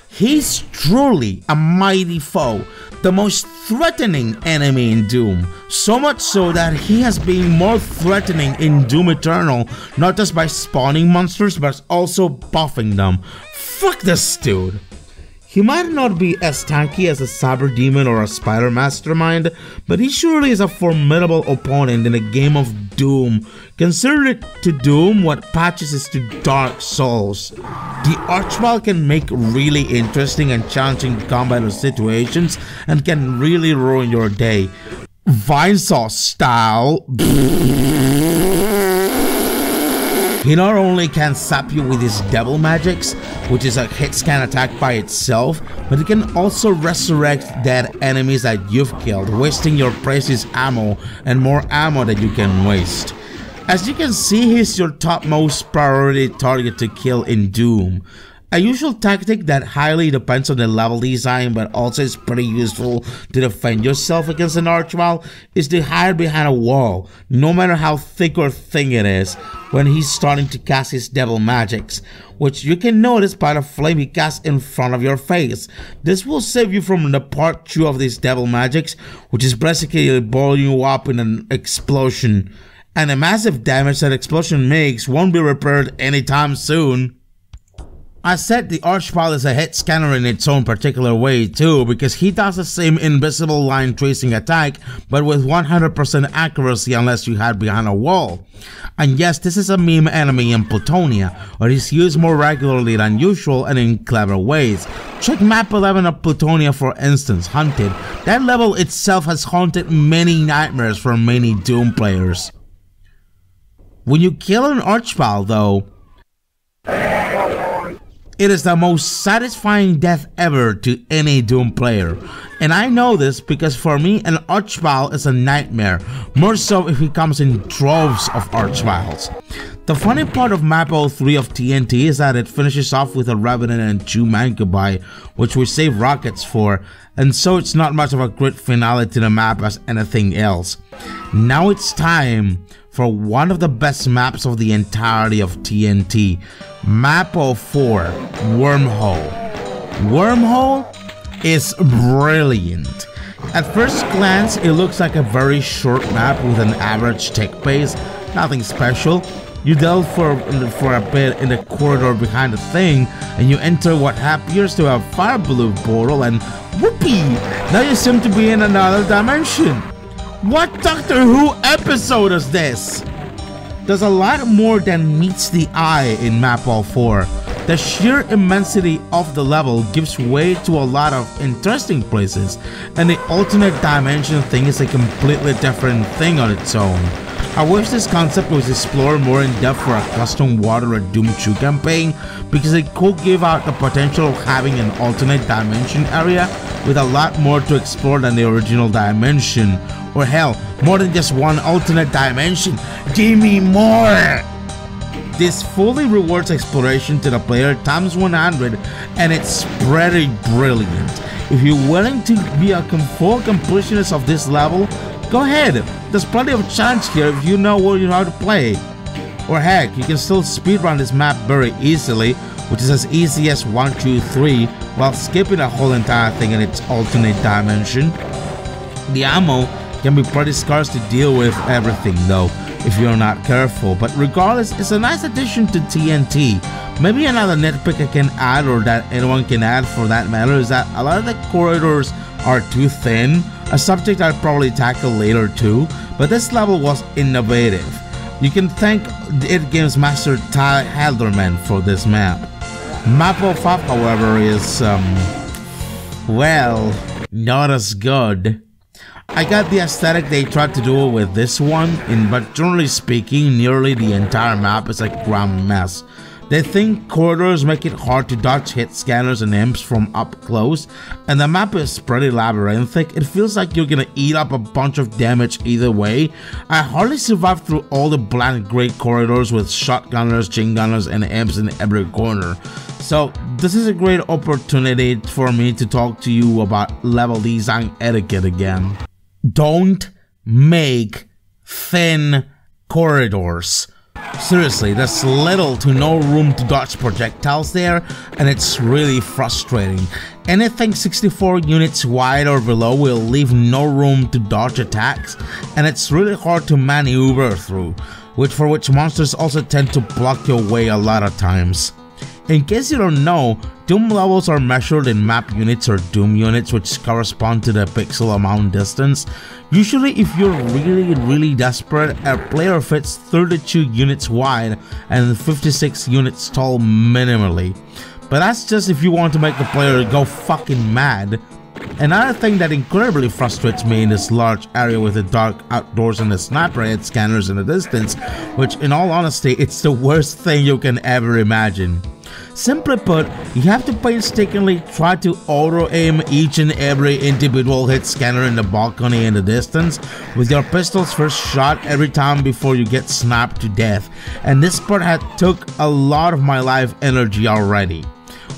He's truly a mighty foe, the most threatening enemy in Doom, so much so that he has been more threatening in Doom Eternal, not just by spawning monsters but also buffing them. Fuck this dude. He might not be as tanky as a Cyber Demon or a Spider Mastermind, but he surely is a formidable opponent in a game of Doom. Consider it to Doom what Patches is to Dark Souls. The Archvile can make really interesting and challenging combat situations and can really ruin your day. Vinesaw style. He not only can sap you with his devil magics, which is a hit scan attack by itself, but he can also resurrect dead enemies that you've killed, wasting your precious ammo and more ammo that you can waste. As you can see, he's your topmost priority target to kill in Doom. A usual tactic that highly depends on the level design but also is pretty useful to defend yourself against an Archvile is to hide behind a wall, no matter how thick or thin it is, when he's starting to cast his devil magics, which you can notice by the flame he casts in front of your face. This will save you from the part 2 of these devil magics, which is basically blowing you up in an explosion. And the massive damage that explosion makes won't be repaired anytime soon. I said the Archvile is a hit scanner in its own particular way too, because he does the same invisible line tracing attack, but with 100% accuracy unless you hide behind a wall. And yes, this is a meme enemy in Plutonia, or is used more regularly than usual and in clever ways. Check map 11 of Plutonia for instance, Hunted. That level itself has haunted many nightmares for many Doom players. When you kill an Archvile though, it is the most satisfying death ever to any Doom player. And I know this because for me an Archvile is a nightmare, more so if he comes in droves of Archviles. The funny part of map 03 of TNT is that it finishes off with a Revenant and 2 Mancubi, which we save rockets for, and so it's not much of a great finale to the map as anything else. Now it's time for one of the best maps of the entirety of TNT, map 04, Wormhole. Wormhole is brilliant. At first glance, it looks like a very short map with an average tech pace, nothing special. You delve for a bit in the corridor behind the thing, and you enter what appears to have fire blue portal, and whoopee! Now you seem to be in another dimension. What Doctor Who episode is this? There's a lot more than meets the eye in map 04. The sheer immensity of the level gives way to a lot of interesting places, and the alternate dimension thing is a completely different thing on its own. I wish this concept was explored more in depth for a custom Water or Doom 2 campaign, because it could give out the potential of having an alternate dimension area with a lot more to explore than the original dimension, or hell, more than just one alternate dimension. Give me more! This fully rewards exploration to the player times 100, and it's pretty brilliant. If you're willing to be a full completionist of this level, go ahead. There's plenty of challenge here if you know what you know how to play. Or heck, you can still speedrun this map very easily, which is as easy as 1, 2, 3, while skipping the whole entire thing in its alternate dimension. The ammo can be pretty scarce to deal with everything though, if you're not careful, but regardless, it's a nice addition to TNT. Maybe another nitpick I can add, or that anyone can add for that matter, is that a lot of the corridors are too thin, a subject I'll probably tackle later too, but this level was innovative. You can thank It Games Master Ty Halderman for this map. Map 05, however, is, well, not as good. I got the aesthetic they tried to do with this one, but generally speaking, nearly the entire map is a grand mess. They think corridors make it hard to dodge hit scanners and imps from up close, and the map is pretty labyrinthic. It feels like you're gonna eat up a bunch of damage either way. I hardly survived through all the bland gray corridors with shotgunners, chain gunners, and imps in every corner. So this is a great opportunity for me to talk to you about level design etiquette again. Don't make thin corridors. Seriously, there's little to no room to dodge projectiles there, and it's really frustrating. Anything 64 units wide or below will leave no room to dodge attacks, and it's really hard to maneuver through, which monsters also tend to block your way a lot of times. In case you don't know, Doom levels are measured in map units or Doom units, which correspond to the pixel amount distance. Usually if you're really desperate, a player fits 32 units wide and 56 units tall minimally. But that's just if you want to make the player go fucking mad. Another thing that incredibly frustrates me in this large area with the dark outdoors and the sniper head scanners in the distance, which in all honesty, it's the worst thing you can ever imagine. Simply put, you have to painstakingly try to auto-aim each and every individual hit scanner in the balcony in the distance with your pistol's first shot every time before you get snapped to death, and this part had took a lot of my life energy already.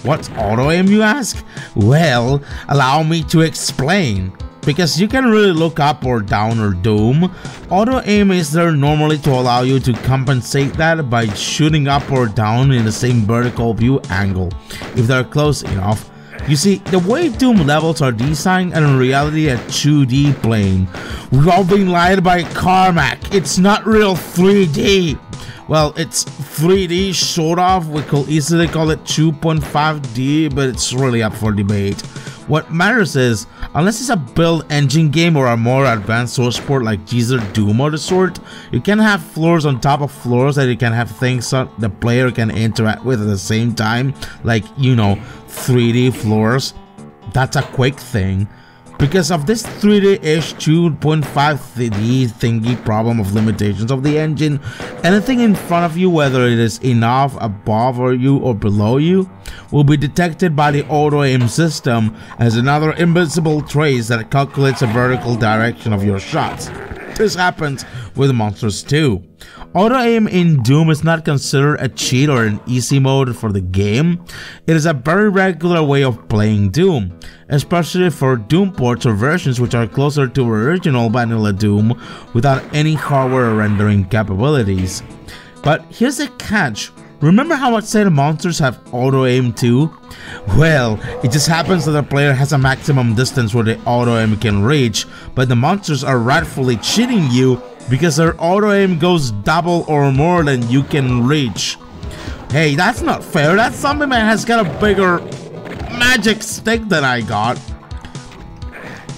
What's auto-aim, you ask? Well, allow me to explain. Because you can really look up or down or Doom, auto-aim is there normally to allow you to compensate that by shooting up or down in the same vertical view angle, if they're close enough. You see, the way Doom levels are designed are in reality a 2D plane. We've all been lied by Carmack, it's not real 3D. Well, it's 3D sort of. We could easily call it 2.5D, but it's really up for debate. What matters is, unless it's a build engine game or a more advanced source port like Geezer Doom or the sort, you can have floors on top of floors that you can have things that the player can interact with at the same time, like, you know, 3D floors. That's a quick thing. Because of this 3D-ish 2.5D thingy problem of limitations of the engine, anything in front of you, whether it is enough above or you or below you, will be detected by the auto-aim system as another invisible trace that calculates the vertical direction of your shots. This happens with monsters too. Auto-aim in Doom is not considered a cheat or an easy mode for the game. It is a very regular way of playing Doom, especially for Doom ports or versions which are closer to original vanilla Doom without any hardware rendering capabilities. But here's the catch. Remember how I said monsters have auto-aim too? Well, it just happens that the player has a maximum distance where the auto-aim can reach, but the monsters are rightfully cheating you because their auto-aim goes double or more than you can reach. Hey, that's not fair. That zombie man has got a bigger magic stick than I got.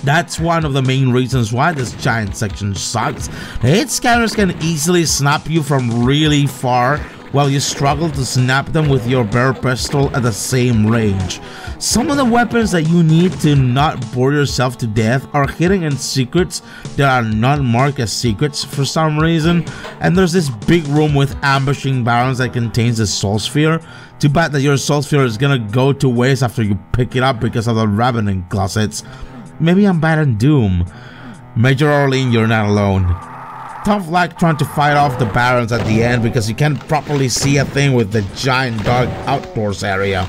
That's one of the main reasons why this giant section sucks. The hit scanners can easily snap you from really far, while you struggle to snap them with your bare pistol at the same range. Some of the weapons that you need to not bore yourself to death are hidden in secrets that are not marked as secrets for some reason, and there's this big room with ambushing barrels that contains the soul sphere. Too bad that your soul sphere is gonna go to waste after you pick it up because of the revenant closets. Maybe I'm bad in Doom. Major Orlean, you're not alone. Tough luck trying to fight off the barons at the end because you can't properly see a thing with the giant dark outdoors area.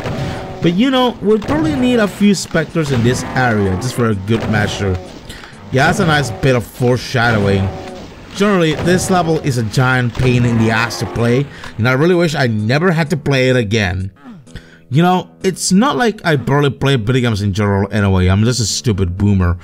But you know, we'll probably need a few specters in this area just for a good measure. Yeah, that's a nice bit of foreshadowing. Generally, this level is a giant pain in the ass to play, and I really wish I never had to play it again. You know, it's not like I barely play video games in general anyway, I'm just a stupid boomer.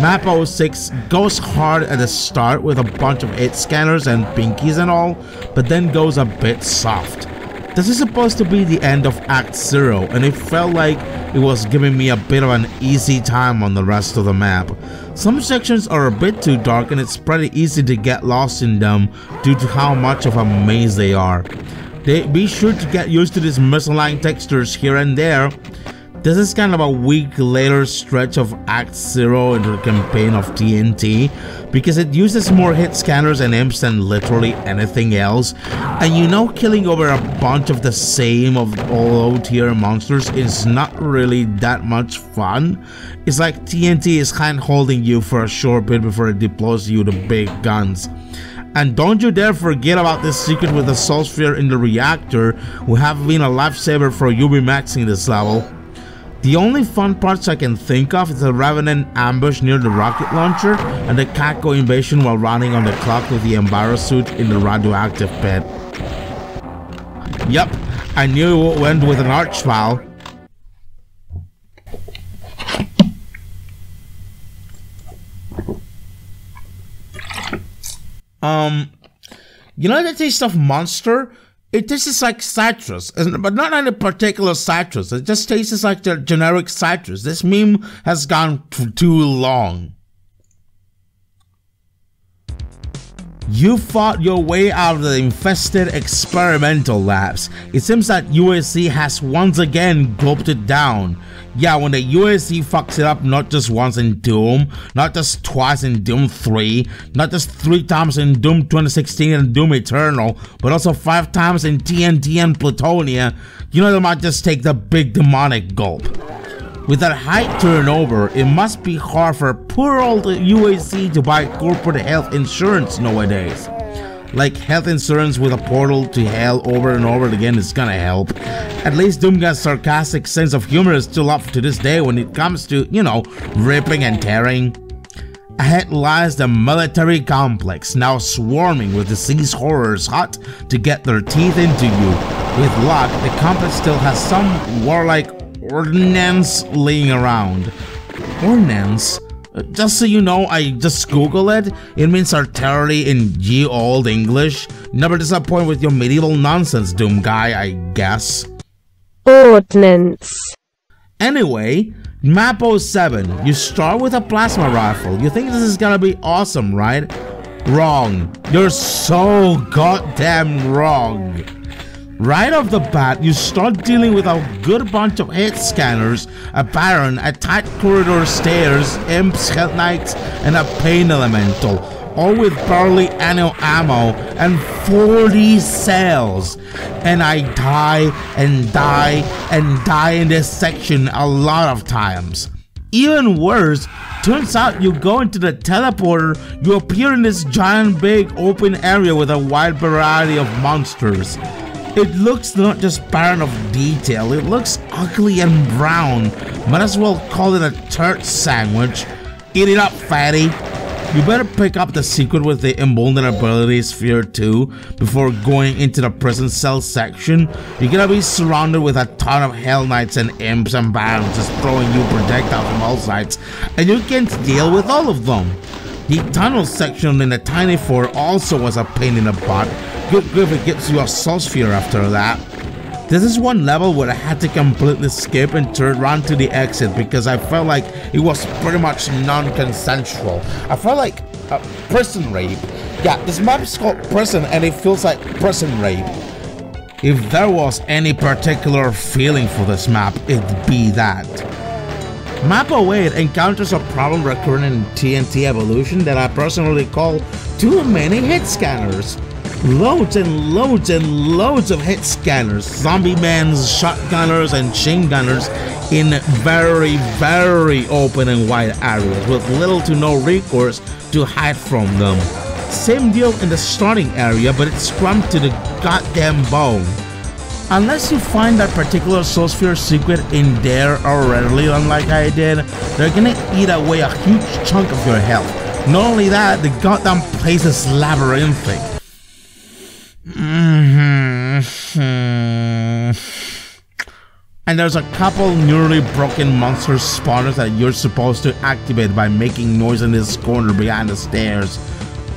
Map 06 goes hard at the start with a bunch of hit scanners and pinkies and all, but then goes a bit soft. This is supposed to be the end of Act 0, and it felt like it was giving me a bit of an easy time on the rest of the map. Some sections are a bit too dark and it's pretty easy to get lost in them due to how much of a maze they are. Be sure to get used to these misaligned textures here and there. This is kind of a week later stretch of Act 0 into the campaign of TNT because it uses more hit scanners and imps than literally anything else, and you know, killing over a bunch of the same of all low tier monsters is not really that much fun. It's like TNT is hand holding you for a short bit before it deploys you the big guns. And don't you dare forget about this secret with the soul sphere in the reactor, who have been a lifesaver for you maxing this level. The only fun parts I can think of is the Revenant ambush near the rocket launcher and the Kako invasion while running on the clock with the Embarrass suit in the radioactive pit. Yep, I knew it went with an arch file. You know the taste of Monster? It tastes like citrus, but not any particular citrus. It just tastes like the generic citrus. This meme has gone for too long. You fought your way out of the infested experimental labs. It seems that USC has once again gulped it down. Yeah, when the USC fucks it up not just once in Doom, not just twice in Doom 3, not just 3 times in Doom 2016 and Doom Eternal, but also 5 times in TNT and Plutonia, you know they might just take the big demonic gulp. With that high turnover, it must be hard for poor old UAC to buy corporate health insurance nowadays. Like health insurance with a portal to hell over and over again is gonna help. At least Doomgun's sarcastic sense of humor is still up to this day when it comes to, you know, ripping and tearing. Ahead lies the military complex, now swarming with disease horrors hot to get their teeth into you. With luck, the complex still has some warlike ordnance laying around. Ordnance? Just so you know, I just Googled it. It means artillery in ye old English. Never disappoint with your medieval nonsense, Doom guy, I guess. Ordnance. Anyway, map 07. You start with a plasma rifle. You think this is gonna be awesome, right? Wrong. You're so goddamn wrong. Right off the bat, you start dealing with a good bunch of hit scanners, a baron, a tight corridor stairs, imps, hell knights, and a pain elemental, all with barely any ammo and 40 cells. And I die and die and die in this section a lot of times. Even worse, turns out you go into the teleporter, you appear in this giant big open area with a wide variety of monsters. It looks not just barren of detail, it looks ugly and brown. Might as well call it a turd sandwich. Eat it up, fatty. You better pick up the secret with the invulnerability sphere too before going into the prison cell section. You're gonna be surrounded with a ton of hell knights and imps and barons just throwing you projectiles from all sides, and you can't deal with all of them. The tunnel section in the tiny fort also was a pain in the butt. Good grief, it gives you a soul sphere after that. This is one level where I had to completely skip and turn around to the exit because I felt like it was pretty much non-consensual. I felt like a prison rape. Yeah, this map is called prison and it feels like prison rape. If there was any particular feeling for this map, it'd be that. Map 08 encounters a problem recurring in TNT Evilution that I personally call too many hit scanners. Loads and loads and loads of hit scanners, zombie mans, shotgunners, and chain gunners in very, very open and wide areas with little to no recourse to hide from them. Same deal in the starting area, but it's cramped to the goddamn bone. Unless you find that particular soul sphere secret in there already, unlike I did, they're gonna eat away a huge chunk of your health. Not only that, the goddamn place is labyrinthic. And there's a couple nearly broken monster spawners that you're supposed to activate by making noise in this corner behind the stairs.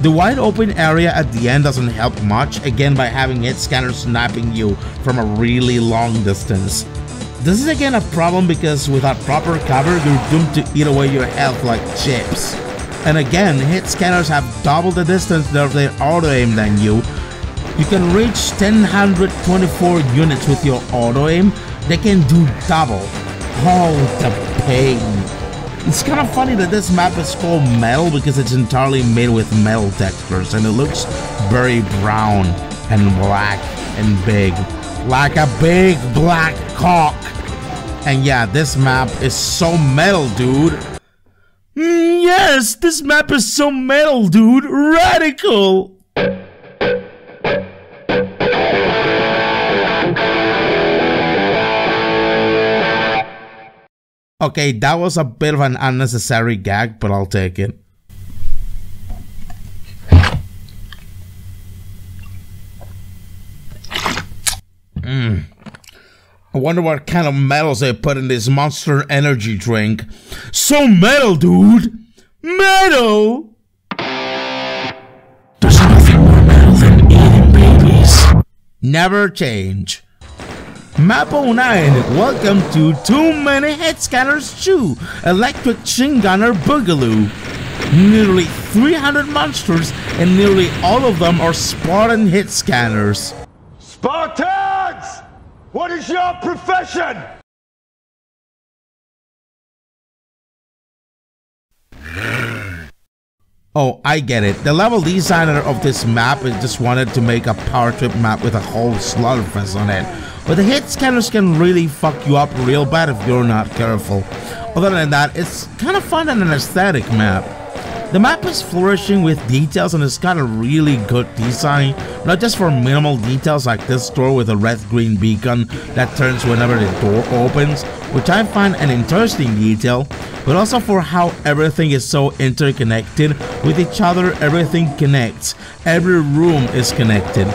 The wide open area at the end doesn't help much, again by having hit scanners sniping you from a really long distance. This is again a problem because without proper cover, you're doomed to eat away your health like chips. And again, hit scanners have double the distance that they auto-aim than you. You can reach 1024 units with your auto-aim. They can do double. Oh, the pain. It's kind of funny that this map is called metal because it's entirely made with metal textures and it looks very brown and black and big. Like a big black cock. And yeah, this map is so metal, dude. Yes, this map is so metal, dude. Radical. Okay, that was a bit of an unnecessary gag, but I'll take it. I wonder what kind of metals they put in this Monster Energy drink. So metal, dude! Metal! There's nothing more metal than eating babies. Never change. Map 09, welcome to Too Many Hit Scanners 2, Electric Chin Gunner Boogaloo. Nearly 300 monsters and nearly all of them are Spartan hit scanners. Spartans! What is your profession? Oh, I get it. The level designer of this map just wanted to make a power trip map with a whole slaughterfest on it. But the hit scanners can really fuck you up real bad if you're not careful. Other than that, it's kind of fun and an aesthetic map. The map is flourishing with details and it's got a really good design, not just for minimal details like this door with a red-green beacon that turns whenever the door opens, which I find an interesting detail, but also for how everything is so interconnected with each other. Everything connects, every room is connected.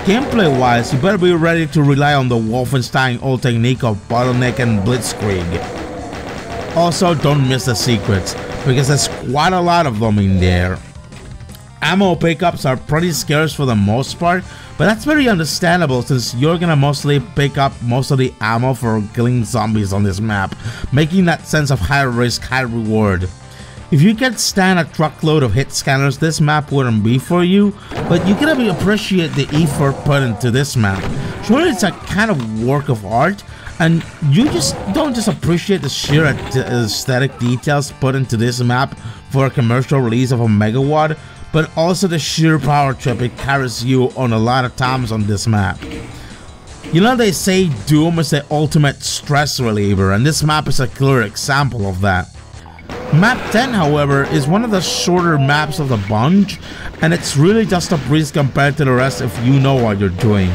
Gameplay wise, you better be ready to rely on the Wolfenstein old technique of bottleneck and blitzkrieg. Also, don't miss the secrets. because there's quite a lot of them in there. Ammo pickups are pretty scarce for the most part, but that's very understandable since you're gonna mostly pick up most of the ammo for killing zombies on this map, making that sense of high risk, high reward. If you can stand a truckload of hit scanners, this map wouldn't be for you, but you can appreciate the effort put into this map. Sure, it's a kind of work of art, and you just don't just appreciate the sheer aesthetic details put into this map for a commercial release of a megawad, but also the sheer power trip it carries you on a lot of times on this map. You know, they say Doom is the ultimate stress reliever, and this map is a clear example of that. Map 10, however, is one of the shorter maps of the bunch, and it's really just a breeze compared to the rest if you know what you're doing.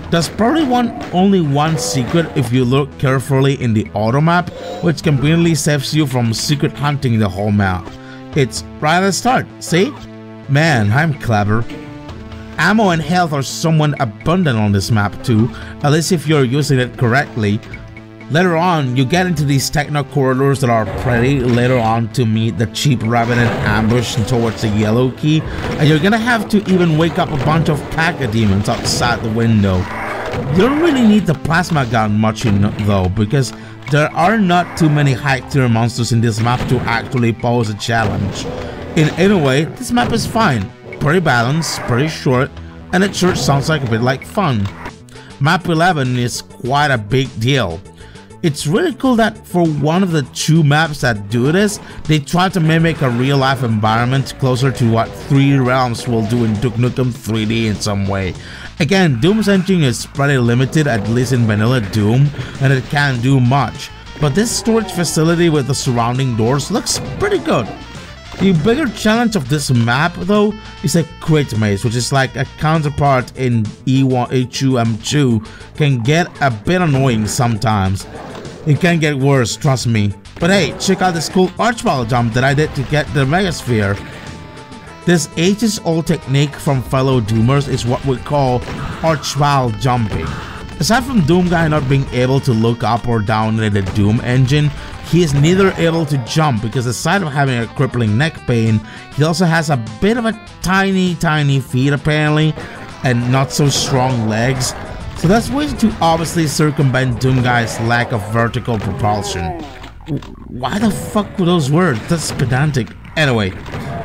There's probably only one secret if you look carefully in the auto map, which completely saves you from secret hunting the whole map. It's right at the start, see? Man, I'm clever. Ammo and health are somewhat abundant on this map too, at least if you're using it correctly. Later on, you get into these techno corridors that are pretty later on to meet the cheap revenant ambush towards the yellow key, and you're gonna have to even wake up a bunch of cactus demons outside the window. You don't really need the plasma gun much though, because there are not too many high tier monsters in this map to actually pose a challenge. In any way, this map is fine, pretty balanced, pretty short, and it sure sounds like a bit like fun. Map 11 is quite a big deal. It's really cool that for one of the 2 maps that do this, they try to mimic a real-life environment closer to what 3 Realms will do in Duke Nukem 3D in some way. Again, Doom's engine is pretty limited, at least in vanilla Doom, and it can't do much, but this storage facility with the surrounding doors looks pretty good. The bigger challenge of this map, though, is a crate maze, which is like a counterpart in E2M2, can get a bit annoying sometimes. It can get worse, trust me. But hey, check out this cool archwall jump that I did to get the Megasphere. This ages-old technique from fellow Doomers is what we call archwall jumping. Aside from Doom Guy not being able to look up or down in the Doom engine, he is neither able to jump because aside of having a crippling neck pain, he also has a bit of a tiny feet apparently, and not so strong legs. So that's ways to obviously circumvent Doom Guy's lack of vertical propulsion. Why the fuck were those words? That's pedantic. Anyway,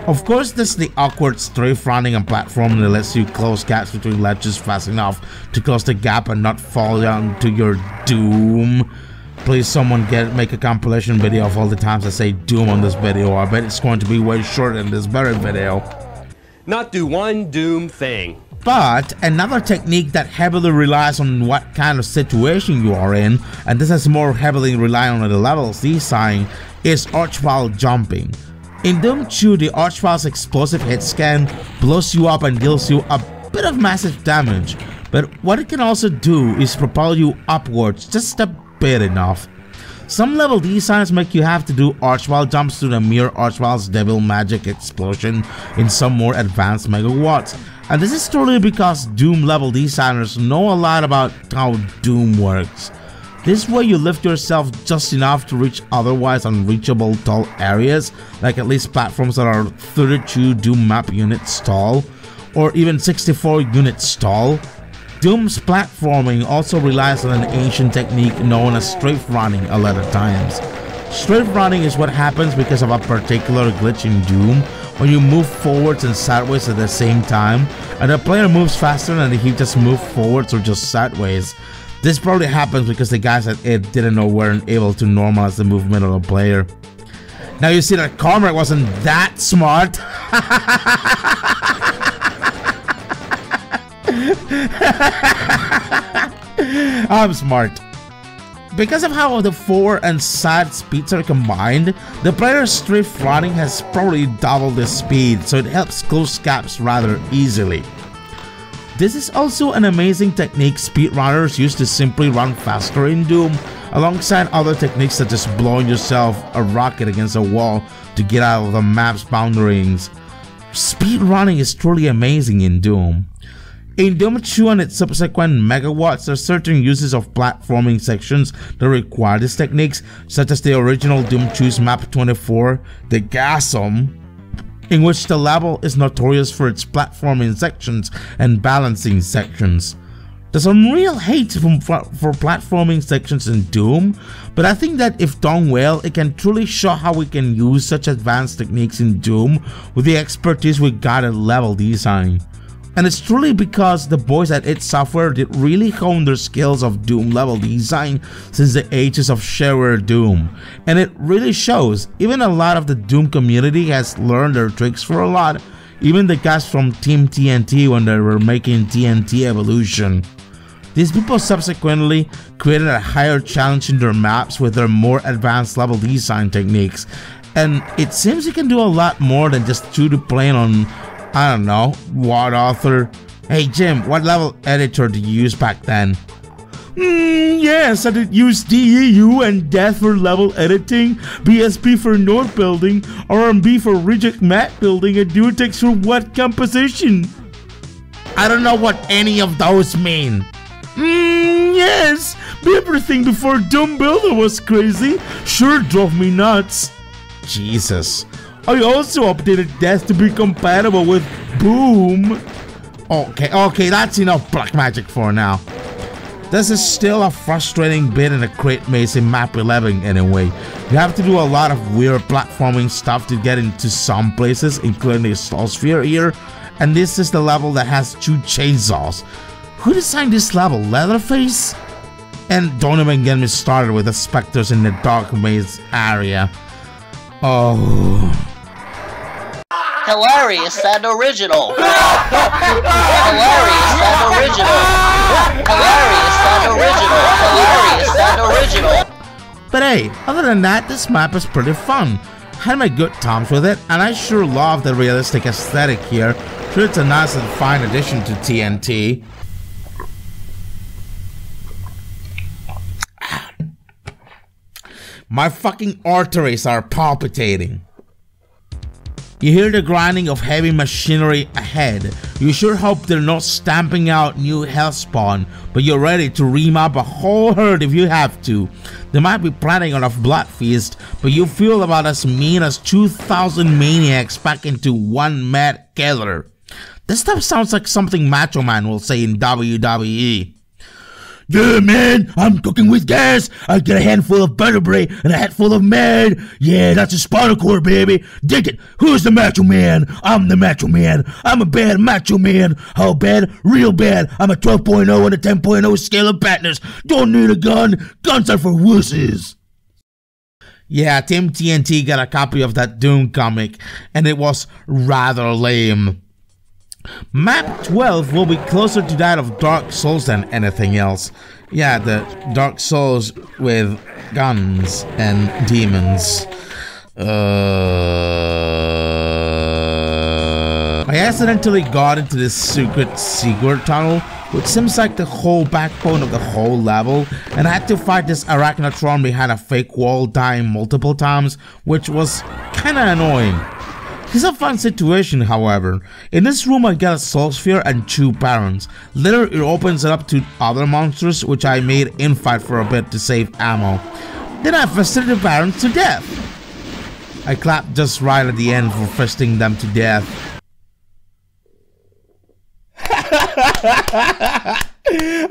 of course there's the awkward strafe running and platform that lets you close gaps between ledges fast enough to close the gap and not fall down to your doom. Please someone make a compilation video of all the times I say doom on this video. I bet it's going to be way shorter than this very video. Not do one doom thing. But another technique that heavily relies on what kind of situation you are in, and this is more heavily relying on the levels design, is archwall jumping. In Doom 2, the archwall's explosive hit scan blows you up and deals you a bit of massive damage, but what it can also do is propel you upwards just a bit enough. Some level designs make you have to do archwall jumps to the mere archwall's devil magic explosion in some more advanced megawads, and this is totally because Doom level designers know a lot about how Doom works. This way you lift yourself just enough to reach otherwise unreachable tall areas, like at least platforms that are 32 Doom map units tall, or even 64 units tall. Doom's platforming also relies on an ancient technique known as strafe running a lot of times. Strafe running is what happens because of a particular glitch in Doom, when you move forwards and sideways at the same time, and the player moves faster than if you just move forwards or just sideways. This probably happens because the guys at it didn't know weren't able to normalize the movement of the player. Now you see that Cormac wasn't that smart. I'm smart. Because of how the fore and side speeds are combined, the player's strafe running has probably doubled the speed, so it helps close gaps rather easily. This is also an amazing technique speedrunners use to simply run faster in Doom, alongside other techniques such as blowing yourself a rocket against a wall to get out of the map's boundaries. Speedrunning is truly amazing in Doom. In Doom 2 and its subsequent megawads, there are certain uses of platforming sections that require these techniques, such as the original Doom 2's map 24, the Gasm, in which the level is notorious for its platforming sections and balancing sections. There's some real hate for platforming sections in Doom, but I think that if done well, it can truly show how we can use such advanced techniques in Doom with the expertise we got at level design. And it's truly because the boys at id Software did really hone their skills of Doom level design since the ages of shareware Doom. And it really shows. Even a lot of the Doom community has learned their tricks for a lot. Even the guys from Team TNT when they were making TNT Evilution. These people subsequently created a higher challenge in their maps with their more advanced level design techniques. And it seems you can do a lot more than just shoot a plane on, I don't know, what author? Hey Jim, what level editor did you use back then? Yes, I did use DEU and Death for level editing, BSP for node building, RMB for reject map building, and Duotex for wet composition. I don't know what any of those mean. Yes, everything before Doom Builder was crazy, sure drove me nuts. Jesus. I also updated Death to be compatible with Boom. Okay, that's enough black magic for now. This is still a frustrating bit in a crate maze in map 11 anyway. You have to do a lot of weird platforming stuff to get into some places, including the Stall Sphere here, and this is the level that has 2 chainsaws. Who designed this level? Leatherface? And don't even get me started with the specters in the dark maze area. Oh. Hilarious and original. Hilarious and original. Hilarious and original. Hilarious and original. But hey, other than that, this map is pretty fun. Had my good times with it, and I sure love the realistic aesthetic here. Sure, it's a nice and fine addition to TNT. My fucking arteries are palpitating. You hear the grinding of heavy machinery ahead. You sure hope they're not stamping out new hellspawn, but you're ready to remap a whole herd if you have to. They might be planning on a blood feast, but you feel about as mean as 2,000 maniacs packed into one mad killer. This stuff sounds like something Macho Man will say in WWE. Yeah, man, I'm cooking with gas. I get a handful of vertebrae and a hat full of mad. Yeah, that's a spinal cord, baby. Dig it. Who's the Macho Man? I'm the Macho Man. I'm a bad Macho Man. How bad? Real bad. I'm a 12.0 on a 10.0 scale of badness. Don't need a gun. Guns are for wusses. Yeah, Team TNT got a copy of that Doom comic, and it was rather lame. Map 12 will be closer to that of Dark Souls than anything else. Yeah, the Dark Souls with guns and demons. I accidentally got into this secret tunnel, which seems like the whole backbone of the whole level, and I had to fight this arachnotron behind a fake wall, dying multiple times, which was kinda annoying. It's a fun situation, however. In this room I got a soul sphere and 2 barons. Later it opens it up to other monsters, which I made infight for a bit to save ammo. Then I fisted the barons to death. I clapped just right at the end for fisting them to death.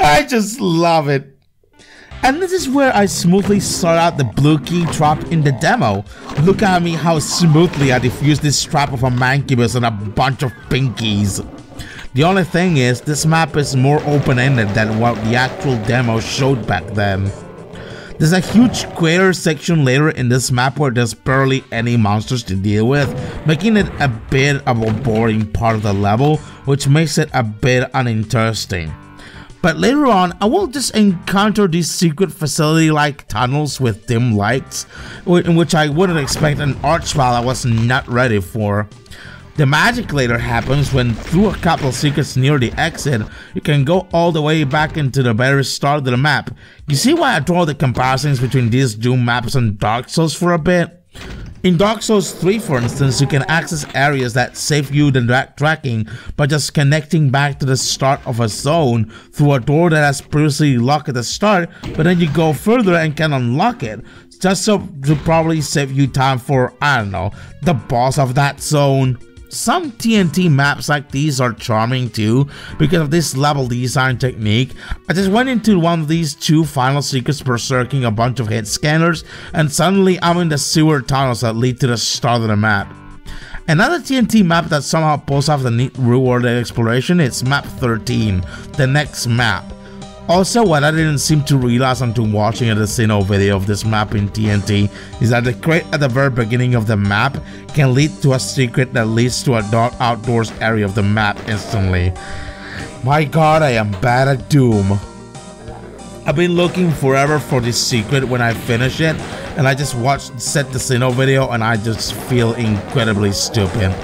I just love it. And this is where I smoothly sort out the blue key drop in the demo. Look at me how smoothly I diffused this trap of a mancubus and a bunch of pinkies. The only thing is, this map is more open-ended than what the actual demo showed back then. There's a huge crater section later in this map where there's barely any monsters to deal with, making it a bit of a boring part of the level, which makes it a bit uninteresting. But later on, I will just encounter these secret facility-like tunnels with dim lights, in which I wouldn't expect an art style I was not ready for. The magic later happens when, through a couple secrets near the exit, you can go all the way back into the very start of the map. You see why I draw the comparisons between these Doom maps and Dark Souls for a bit? In Dark Souls 3, for instance, you can access areas that save you the tracking by just connecting back to the start of a zone through a door that has previously locked at the start, but then you go further and can unlock it, just so to probably save you time for, I don't know, the boss of that zone. Some TNT maps like these are charming too because of this level design technique. I just went into one of these 2 final secrets berserking a bunch of hit scanners, and suddenly I'm in the sewer tunnels that lead to the start of the map. Another TNT map that somehow pulls off the neat rewarded exploration is map 13, the next map. Also, what I didn't seem to realize until watching a TECHNO video of this map in TNT is that the crate at the very beginning of the map can lead to a secret that leads to a dark outdoors area of the map instantly. My god, I am bad at Doom. I've been looking forever for this secret when I finish it, and I just watched the TECHNO video and I just feel incredibly stupid.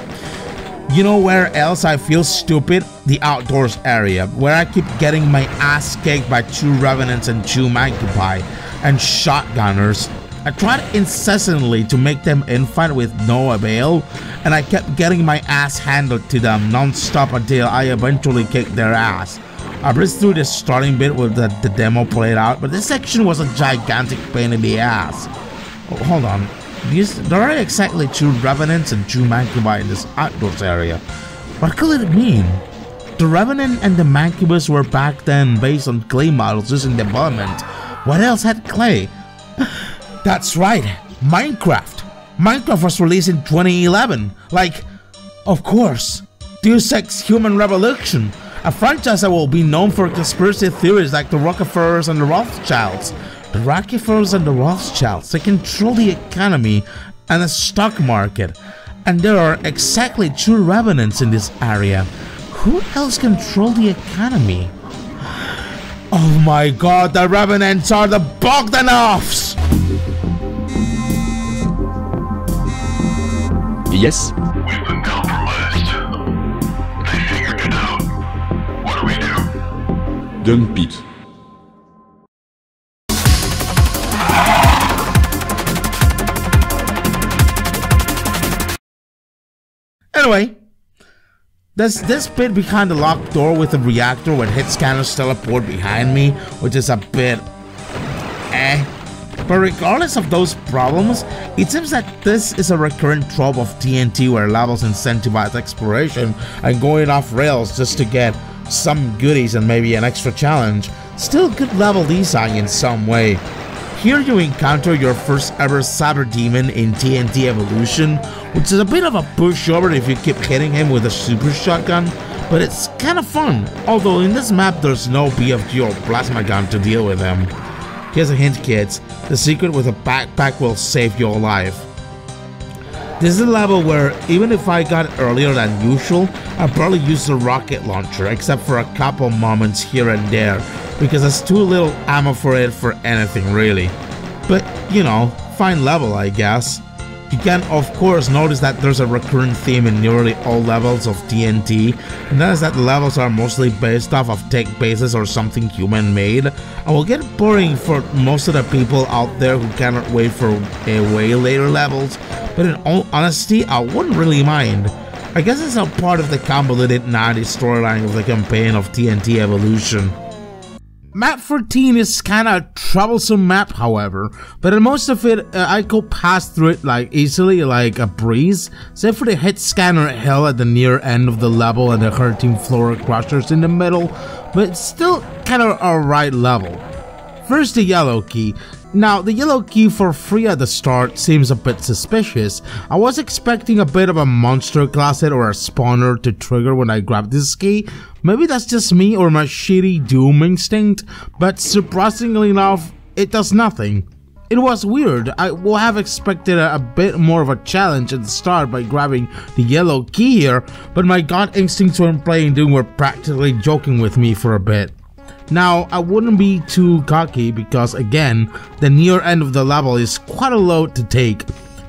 You know where else I feel stupid? The outdoors area, where I keep getting my ass kicked by 2 revenants and 2 magawad and shotgunners. I tried incessantly to make them infight with no avail, and I kept getting my ass handed to them non-stop until I eventually kicked their ass. I breezed through the starting bit with the demo played out, but this section was a gigantic pain in the ass. Oh, hold on. There are exactly 2 revenants and 2 magawad in this outdoors area. What could it mean? The revenant and the magawad were back then based on clay models used in development. What else had clay? That's right, Minecraft. Minecraft was released in 2011. Like, of course, Deus Ex Human Revolution, a franchise that will be known for conspiracy theories like the Rockefellers and the Rothschilds. The Rockefellers and the Rothschilds, they control the economy and the stock market, and there are exactly 2 revenants in this area. Who else control the economy? Oh my god, the revenants are the Bogdanovs! Yes? We've been compromised. They figured it out. What do we do? Dump it. Anyway, there's this bit behind the locked door with a reactor where hit scanners teleport behind me, which is a bit But regardless of those problems, it seems that this is a recurrent trope of TNT where levels incentivize exploration and going off rails just to get some goodies and maybe an extra challenge. Still good level design in some way. Here you encounter your first ever cyber demon in TNT Evilution, which is a bit of a pushover if you keep hitting him with a super shotgun, but it's kind of fun, although in this map there's no BFG or plasma gun to deal with him. Here's a hint, kids, the secret with a backpack will save your life. This is a level where even if I got earlier than usual, I probably used the rocket launcher except for a couple moments here and there, because there's too little ammo for it for anything really. But you know, fine level I guess. You can of course notice that there's a recurrent theme in nearly all levels of TNT, and that is that the levels are mostly based off of tech bases or something human made, and will get boring for most of the people out there who cannot wait for way later levels, but in all honesty I wouldn't really mind. I guess it's a part of the convoluted 90s storyline of the campaign of TNT Evilution. Map 14 is kinda a troublesome map, however, but in most of it, I could pass through it like easily, like a breeze, save for the hit scanner hell at the near end of the level and the 13 floor crushers in the middle, but it's still kinda a right level. First, the yellow key. Now, the yellow key for free at the start seems a bit suspicious. I was expecting a bit of a monster closet or a spawner to trigger when I grabbed this key. Maybe that's just me or my shitty Doom instinct, but surprisingly enough, it does nothing. It was weird. I would have expected a bit more of a challenge at the start by grabbing the yellow key here, but my gut instincts when playing Doom were practically joking with me for a bit. Now, I wouldn't be too cocky because again, the near end of the level is quite a load to take.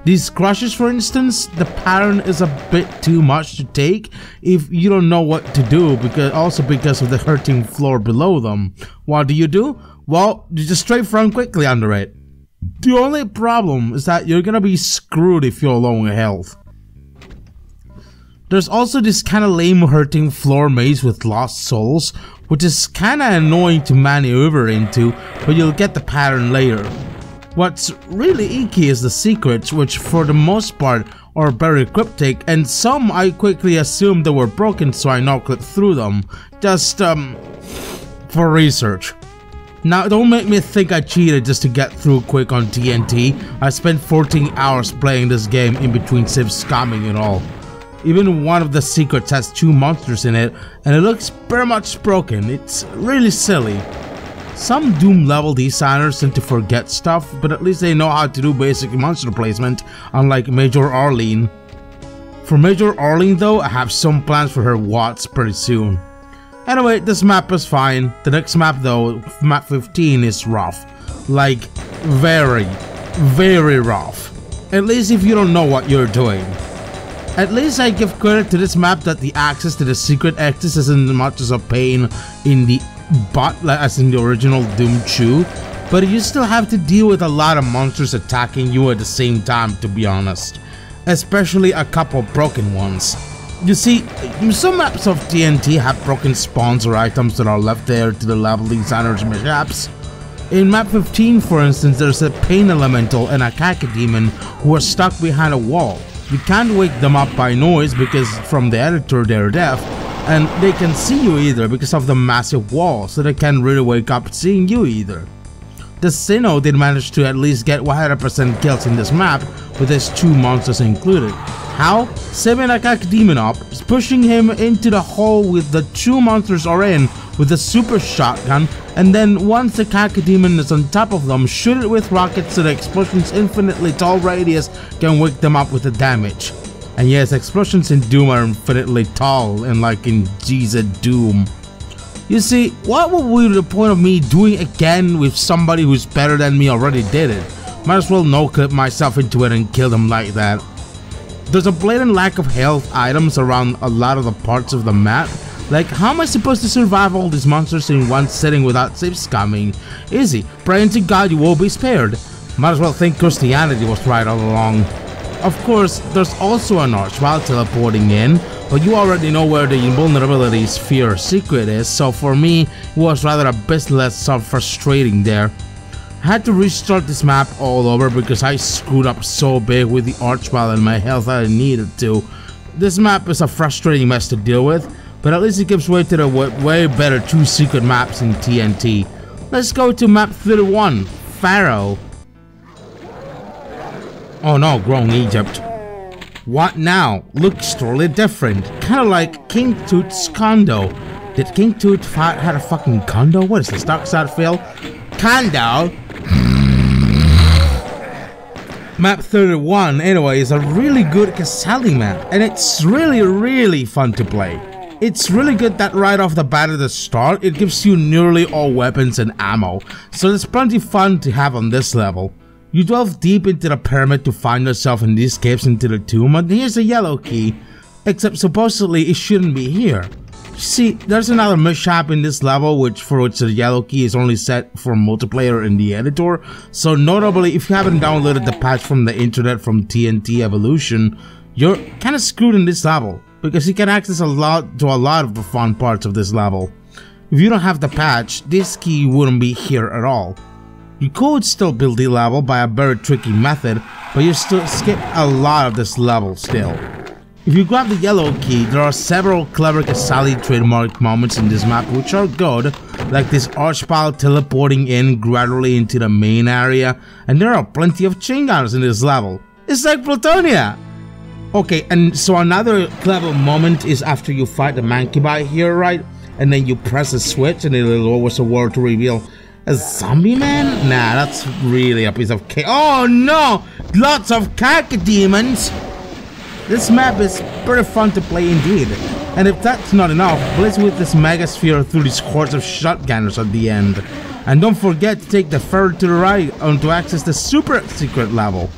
These crushes, for instance, the pattern is a bit too much to take if you don't know what to do, because of the 13th floor below them. What do? Well, you just straight front quickly under it. The only problem is that you're gonna be screwed if you're low on health. There's also this kinda lame hurting floor maze with lost souls, which is kinda annoying to maneuver into, but you'll get the pattern later. What's really icky is the secrets, which for the most part are very cryptic, and some I quickly assumed they were broken, so I knuckled through them, just for research. Now don't make me think I cheated just to get through quick on TNT. I spent 14 hours playing this game in between civ scamming and all. Even one of the secrets has 2 monsters in it, and it looks very much broken. It's really silly. Some Doom level designers tend to forget stuff, but at least they know how to do basic monster placement, unlike Major Arlene. For Major Arlene though, I have some plans for her Watts pretty soon. Anyway, this map is fine. The next map though, map 15, is rough. Like, very, very rough. At least if you don't know what you're doing. At least I give credit to this map that the access to the secret exits isn't much as a pain in the butt as in the original Doom 2, but you still have to deal with a lot of monsters attacking you at the same time, to be honest. Especially a couple broken ones. You see, some maps of TNT have broken spawns or items that are left there to the level designers' mishaps. In map 15, for instance, there's a pain elemental and a cacodemon who are stuck behind a wall. You can't wake them up by noise because from the editor they're deaf, and they can see you either because of the massive wall, so they can't really wake up seeing you either. The Sinnoh did manage to at least get 100% kills in this map with his 2 monsters included. How? Saving a cacodemon up, pushing him into the hole with the 2 monsters are in with a super shotgun, and then once the cacodemon is on top of them, shoot it with rockets so the explosion's infinitely tall radius can wake them up with the damage. And yes, explosions in Doom are infinitely tall, and like in Jesus Doom. You see, what would be the point of me doing again with somebody who's better than me already did it? Might as well no-clip myself into it and kill them like that. There's a blatant lack of health items around a lot of the parts of the map. Like, how am I supposed to survive all these monsters in one sitting without safe scamming? Easy, praying to God you will be spared. Might as well think Christianity was right all along. Of course, there's also an archvile teleporting in, but you already know where the invulnerability sphere secret is, so for me, it was rather a bit less frustrating there. I had to restart this map all over because I screwed up so big with the archvile and my health that I needed to. This map is a frustrating mess to deal with, but at least it gives way to the way better 2 secret maps in TNT. Let's go to map 31, Pharaoh. Oh no, Grown Egypt. What now? Looks totally different. Kinda like King Tut's condo. Did King Tut had a fucking condo? What is this, Darkside Phil? Condo? Map 31, anyway, is a really good Casali map, and it's really fun to play. It's really good that right off the bat at the start, it gives you nearly all weapons and ammo, so there's plenty fun to have on this level. You delve deep into the pyramid to find yourself in these caves into the tomb, and here's a yellow key, except supposedly it shouldn't be here. See, there's another mishap in this level for which the yellow key is only set for multiplayer in the editor, so notably if you haven't downloaded the patch from the internet from TNT Evilution, you're kinda screwed in this level, because you can access a lot of the fun parts of this level. If you don't have the patch, this key wouldn't be here at all. You could still build the level by a very tricky method, but you still skip a lot of this level still. If you grab the yellow key, there are several clever Casali trademark moments in this map which are good, like this archvile teleporting in gradually into the main area, and there are plenty of chain gunners in this level. It's like Plutonia! Okay, and so another clever moment is after you fight the Mankibai here, right? And then you press a switch and it lowers a word to reveal a zombie man? Nah, that's really a piece of cake. Oh no! Lots of cacodemons! This map is pretty fun to play indeed, and if that's not enough, blaze with this megasphere through these hordes of shotgunners at the end. And don't forget to take the ferry to the right to access the super secret level.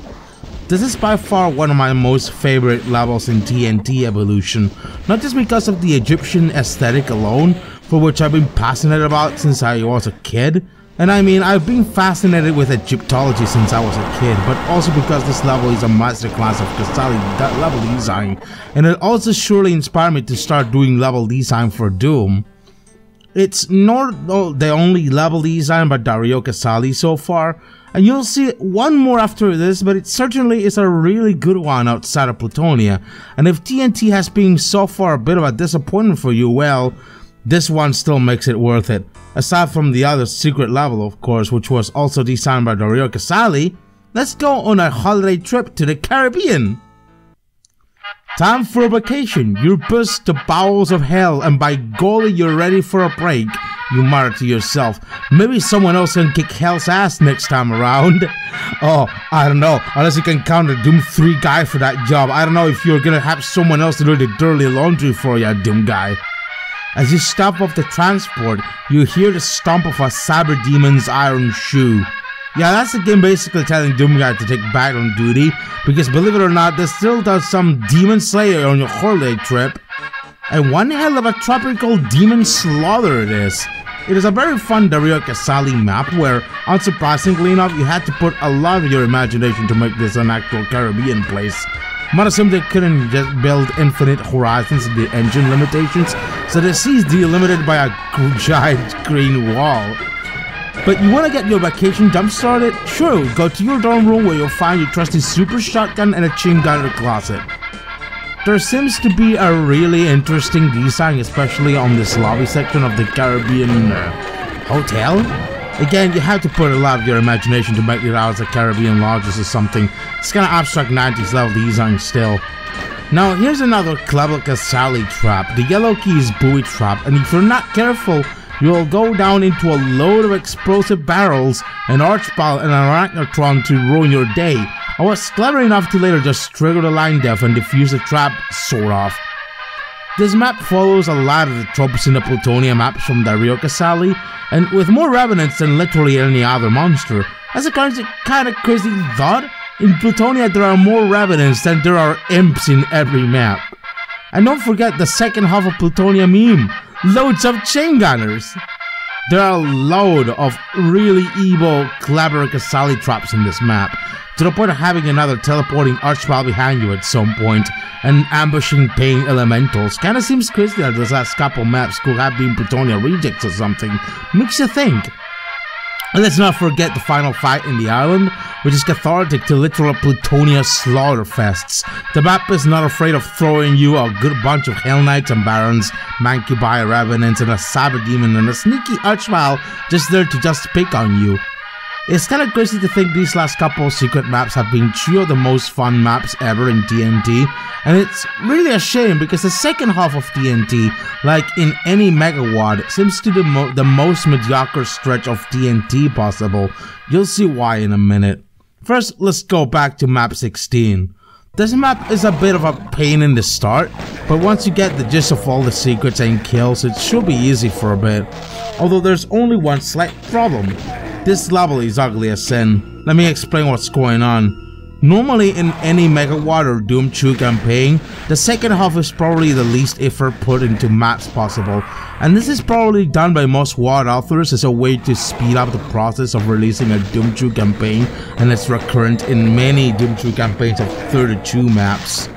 This is by far one of my most favorite levels in TNT Evilution, not just because of the Egyptian aesthetic alone, for which I've been passionate about since I was a kid, And I mean, I've been fascinated with Egyptology since I was a kid, but also because this level is a masterclass of Casali level design, and it also surely inspired me to start doing level design for Doom. It's not the only level design by Dario Casali so far, and you'll see one more after this, but it certainly is a really good one outside of Plutonia. And if TNT has been so far a bit of a disappointment for you, well, this one still makes it worth it. Aside from the other secret level, of course, which was also designed by Dario Casali, let's go on a holiday trip to the Caribbean. Time for a vacation. You're pushed to bowels of hell, and by golly, you're ready for a break. You mutter to yourself, maybe someone else can kick hell's ass next time around. Oh, I don't know, unless you can count a Doom 3 guy for that job. I don't know if you're gonna have someone else to do the dirty laundry for you, Doom guy. As you step off the transport, you hear the stomp of a cyber demon's iron shoe. Yeah, that's the game basically telling Doom Guy to take back on duty, because believe it or not, there still does some demon slayer on your holiday trip. And one hell of a tropical demon slaughter it is. It is a very fun Dario Casali map where, unsurprisingly enough, you had to put a lot of your imagination to make this an actual Caribbean place. Might assume they couldn't just build infinite horizons in the engine limitations, so the sea is delimited by a giant green wall. But you want to get your vacation jump started? Sure, go to your dorm room where you'll find your trusty super shotgun and a chain gun in the closet. There seems to be a really interesting design, especially on this lobby section of the Caribbean hotel. Again, you have to put a lot of your imagination to make it out as a Caribbean lodges or something. It's kind of abstract 90s level design still. Now here's another clever Casali trap. The yellow key is buoy trap, and if you're not careful, you'll go down into a load of explosive barrels, an archpile, and an arachnotron to ruin your day. I was clever enough to later just trigger the line def and defuse the trap, sort of. This map follows a lot of the tropes in the Plutonia maps from Dario Casali, and with more revenants than literally any other monster. As a kind of crazy thought, in Plutonia there are more revenants than there are imps in every map. And don't forget the second half of Plutonia meme, loads of chain gunners. There are a load of really evil, clever Casali traps in this map, to the point of having another teleporting archpile behind you at some point, and ambushing paying elementals. Kinda seems crazy that those last couple maps could have been Plutonia rejects or something. Makes you think. And let's not forget the final fight in the island, which is cathartic to literal Plutonia slaughter fests. The map is not afraid of throwing you a good bunch of Hell Knights and Barons, Mancubi Revenants, and a Cyber Demon, and a sneaky archvile just there to just pick on you. It's kind of crazy to think these last couple of secret maps have been two of the most fun maps ever in TNT, and it's really a shame because the second half of TNT, like in any megawad, seems to be the most mediocre stretch of TNT possible. You'll see why in a minute. First, let's go back to map 16. This map is a bit of a pain in the start, but once you get the gist of all the secrets and kills, it should be easy for a bit. Although there's only one slight problem. This level is ugly as sin. Let me explain what's going on. Normally in any megawad or Doom 2 campaign, the second half is probably the least effort put into maps possible, and this is probably done by most WAD authors as a way to speed up the process of releasing a Doom 2 campaign, and it's recurrent in many Doom 2 campaigns of 32 maps.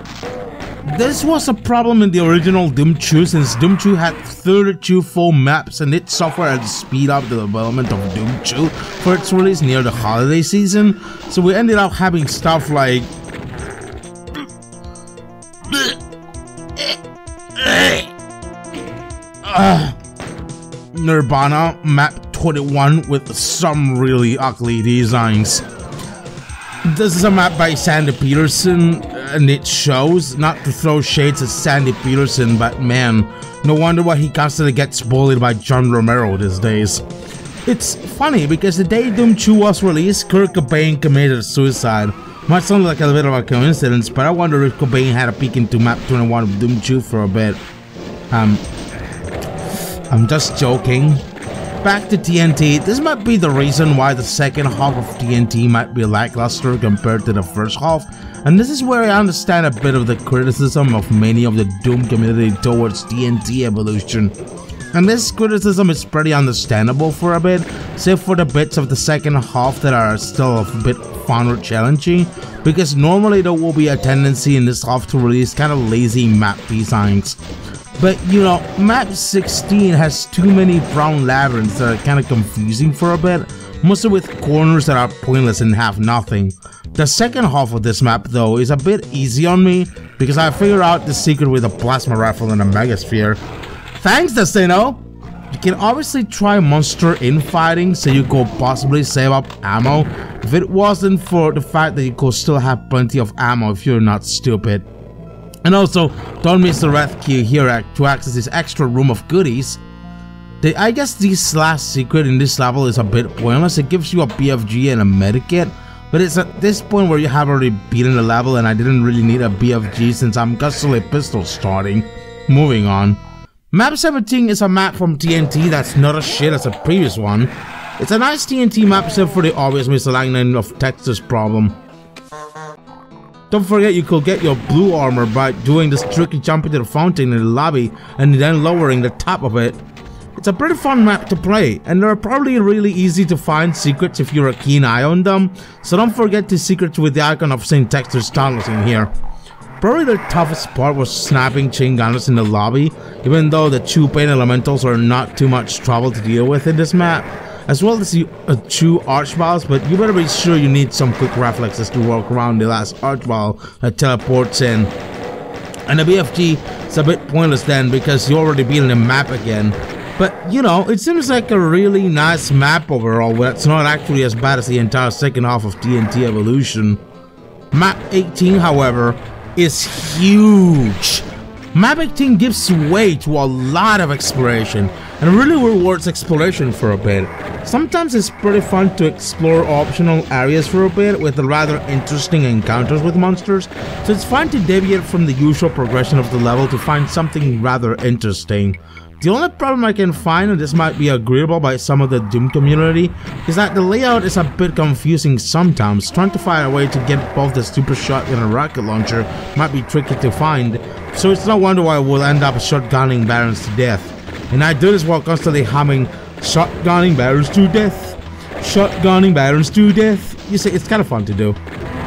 This was a problem in the original Doom 2 since Doom 2 had 32 full maps and its software had to speed up the development of Doom 2 for its release near the holiday season, so we ended up having stuff like Nirvana map 21 with some really ugly designs. This is a map by Sandy Peterson, and it shows, not to throw shades at Sandy Peterson, but man, no wonder why he constantly gets bullied by John Romero these days. It's funny because the day Doom 2 was released, Kurt Cobain committed suicide. Might sound like a bit of a coincidence, but I wonder if Cobain had a peek into map 21 of Doom 2 for a bit. I'm just joking. Back to TNT, this might be the reason why the second half of TNT might be lackluster compared to the first half, and this is where I understand a bit of the criticism of many of the Doom community towards TNT Evilution. And this criticism is pretty understandable for a bit, save for the bits of the second half that are still a bit fun or challenging, because normally there will be a tendency in this half to release kind of lazy map designs. But you know, map 16 has too many brown labyrinths that are kind of confusing for a bit, mostly with corners that are pointless and have nothing. The second half of this map though is a bit easy on me, because I figured out the secret with a plasma rifle and a megasphere. Thanks, Destino! You can obviously try monster infighting so you could possibly save up ammo, if it wasn't for the fact that you could still have plenty of ammo if you're not stupid. And also, don't miss the red key here to access this extra room of goodies. I guess this last secret in this level is a bit pointless. It gives you a BFG and a medikit, but it's at this point where you have already beaten the level and I didn't really need a BFG since I'm constantly pistol starting. Moving on. Map 17 is a map from TNT that's not as shit as the previous one. It's a nice TNT map except for the obvious misalignment of Texas problem. Don't forget you could get your blue armor by doing this tricky jump into the fountain in the lobby and then lowering the top of it. It's a pretty fun map to play, and they're probably really easy to find secrets if you're a keen eye on them, so don't forget the secrets with the icon of St. Texas tunnels in here. Probably the toughest part was snapping chain gunners in the lobby, even though the 2 pain elementals are not too much trouble to deal with in this map, as well as the 2 archviles, but you better be sure you need some quick reflexes to work around the last archvile that teleports in. And the BFG is a bit pointless then because you already beat the map again. But you know, it seems like a really nice map overall, but it's not actually as bad as the entire second half of TNT Evilution. Map 18, however, is huge. Map 18 gives way to a lot of exploration and really rewards exploration for a bit. Sometimes it's pretty fun to explore optional areas for a bit with rather interesting encounters with monsters, so it's fun to deviate from the usual progression of the level to find something rather interesting. The only problem I can find, and this might be agreeable by some of the Doom community, is that the layout is a bit confusing sometimes. Trying to find a way to get both the super shotgun and a rocket launcher might be tricky to find, so it's no wonder why we'll end up shotgunning barons to death. And I do this while constantly humming, shotgunning barons to death, shotgunning barons to death. You see, it's kind of fun to do.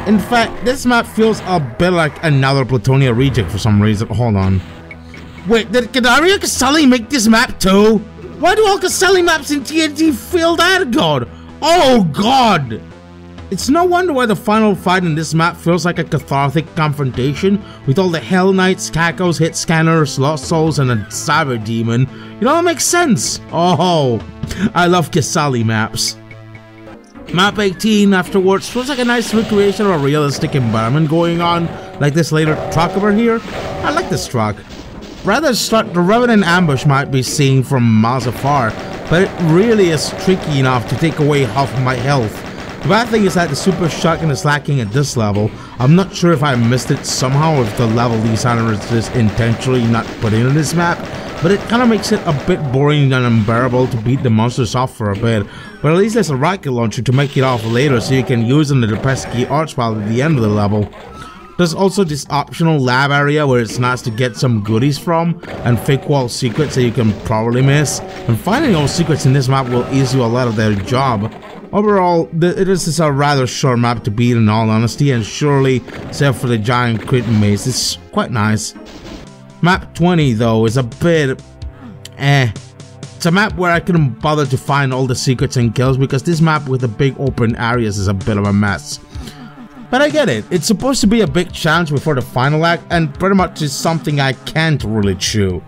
In fact, this map feels a bit like another Plutonia reject for some reason. Hold on. Wait, did Kadaria Kasali make this map too? Why do all Kasali maps in TNT feel that good? Oh god! It's no wonder why the final fight in this map feels like a cathartic confrontation with all the Hell Knights, Cacos, Hit Scanners, Lost Souls, and a Cyber Demon. It all makes sense. Oh, I love Kasali maps. Map 18 afterwards feels like a nice recreation of a realistic environment going on, like this later truck over here. I like this truck. The Revenant ambush might be seen from miles afar, but it really is tricky enough to take away half of my health. The bad thing is that the super shotgun is lacking at this level. I'm not sure if I missed it somehow or if the level designer is just intentionally not putting in this map, but it kind of makes it a bit boring and unbearable to beat the monsters off for a bit. But at least there's a rocket launcher to make it off later so you can use it in the pesky archvile at the end of the level. There's also this optional lab area where it's nice to get some goodies from, and fake wall secrets that you can probably miss, and finding all secrets in this map will ease you a lot of their job. Overall, this is a rather short map to beat in all honesty, and surely, except for the giant crit maze, it's quite nice. Map 20 though is a bit It's a map where I couldn't bother to find all the secrets and kills because this map with the big open areas is a bit of a mess. But I get it, it's supposed to be a big challenge before the final act, and pretty much is something I can't really chew.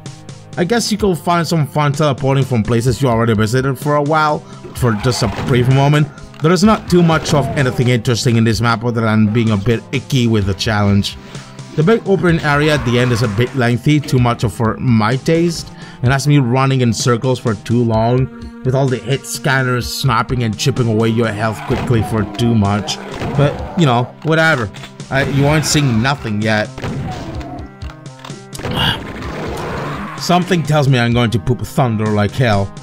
I guess you could find some fun teleporting from places you already visited for a while, for just a brief moment. There is not too much of anything interesting in this map other than being a bit icky with the challenge. The big open area at the end is a bit lengthy, too much for my taste, and has me running in circles for too long, with all the hit scanners snapping and chipping away your health quickly for too much. But, you know, whatever. You aren't seeing nothing yet. Something tells me I'm going to poop thunder like hell.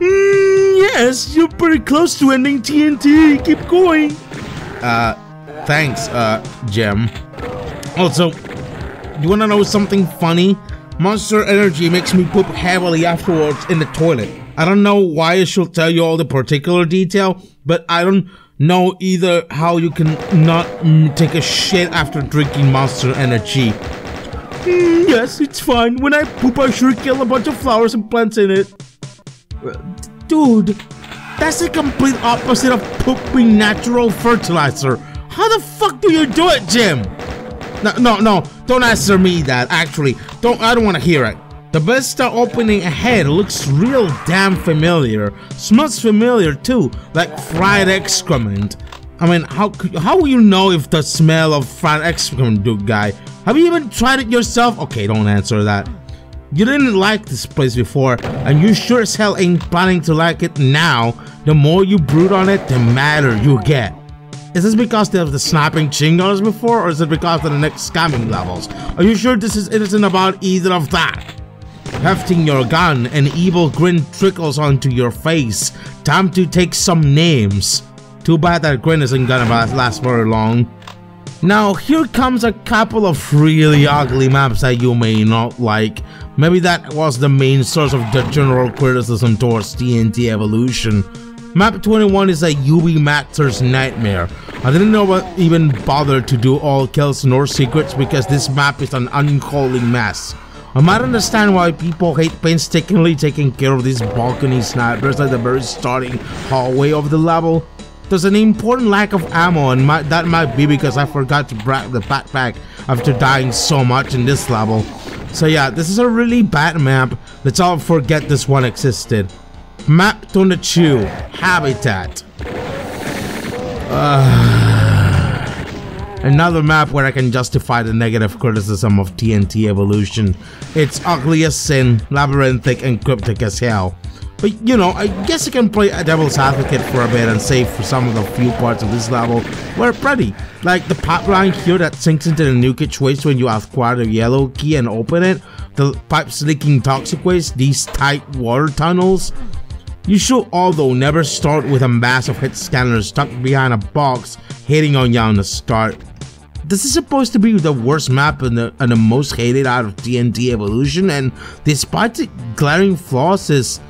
Yes, you're pretty close to ending TNT. Keep going. Thanks, Gem. Also, you wanna know something funny? Monster Energy makes me poop heavily afterwards in the toilet. I don't know why I should tell you all the particular detail, but I don't know either how you can not take a shit after drinking Monster Energy. Yes, it's fine. When I poop, I sure kill a bunch of flowers and plants in it. Dude, that's the complete opposite of pooping natural fertilizer. How the fuck do you do it, Jim? No, don't answer me that. Actually, I don't want to hear it. The Vista opening ahead looks real damn familiar. Smells familiar too, like fried excrement. I mean, how will you know if the smell of fried excrement, dude guy? Have you even tried it yourself? Okay, don't answer that. You didn't like this place before, and you sure as hell ain't planning to like it now. The more you brood on it, the madder you get. Is this because they have the snapping chingos before, or is it because of the next scamming levels? Are you sure this isn't about either of that? Hefting your gun, an evil grin trickles onto your face. Time to take some names. Too bad that grin isn't gonna last very long. Now here comes a couple of really ugly maps that you may not like. Maybe that was the main source of the general criticism towards TNT Evilution. Map 21 is a UV Maxer's nightmare. I didn't even bother to do all kills nor secrets because this map is an unholy mess. I might understand why people hate painstakingly taking care of these balcony snipers at the very starting hallway of the level. There's an important lack of ammo, and that might be because I forgot to grab the backpack after dying so much in this level. So yeah, this is a really bad map. Let's all forget this one existed. Map 22, Habitat. Another map where I can justify the negative criticism of TNT Evilution. It's ugly as sin, labyrinthic, and cryptic as hell. But you know, I guess I can play a devil's advocate for a bit and say for some of the few parts of this level were pretty. Like the pipeline here that sinks into the nukage waste when you acquire the yellow key and open it, the pipes leaking toxic waste, these tight water tunnels. You should although never start with a mass of hit scanners tucked behind a box hitting on you on the start. This is supposed to be the worst map and the most hated out of TNT Evilution, and despite its glaring flaws, is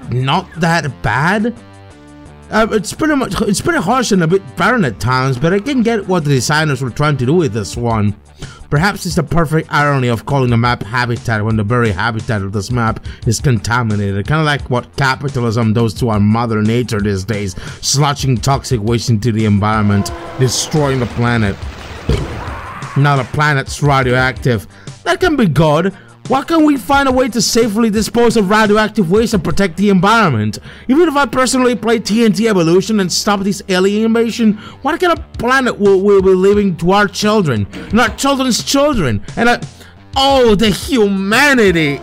not that bad. It's pretty harsh and a bit barren at times, but I can get what the designers were trying to do with this one. Perhaps it's the perfect irony of calling the map Habitat when the very habitat of this map is contaminated, kind of like what capitalism does to our mother nature these days, sloshing toxic waste into the environment, destroying the planet. Now the planet's radioactive. That can be good. Why can't we find a way to safely dispose of radioactive waste and protect the environment? Even if I personally play TNT Evilution and stop this alien invasion, what kind of planet will we be leaving to our children and our children's children? And oh, the humanity!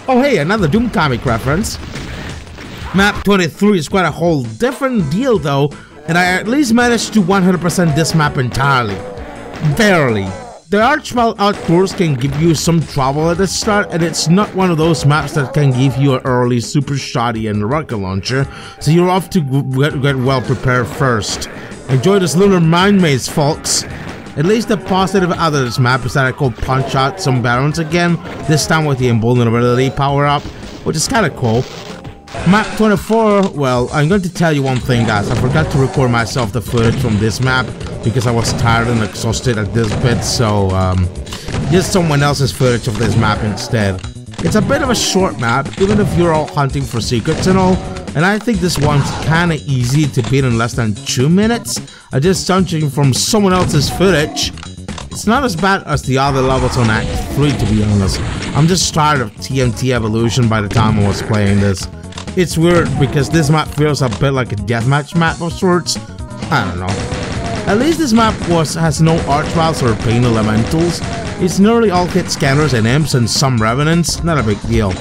Oh hey, another Doom comic reference. Map 23 is quite a whole different deal though, and I at least managed to 100% this map entirely. Barely. The Archmal Outdoors can give you some trouble at the start, and it's not one of those maps that can give you an early super shoddy and rocket launcher, so you're off to get well prepared first. Enjoy this lunar mind maze, folks. At least the positive out of this map is that I could punch out some barons again, this time with the invulnerability power up, which is kinda cool. Map 24, well, I'm going to tell you one thing guys, I forgot to record myself the footage from this map because I was tired and exhausted at this bit, so just someone else's footage of this map instead. It's a bit of a short map, even if you're all hunting for secrets and all, and I think this one's kinda easy to beat in less than 2 minutes. I just judging from someone else's footage. It's not as bad as the other levels on Act 3 to be honest. I'm just tired of TNT Evilution by the time I was playing this. It's weird because this map feels a bit like a deathmatch map of sorts. I don't know. At least this map has no archviles or pain elementals. It's nearly all hit scanners and imps and some revenants, not a big deal.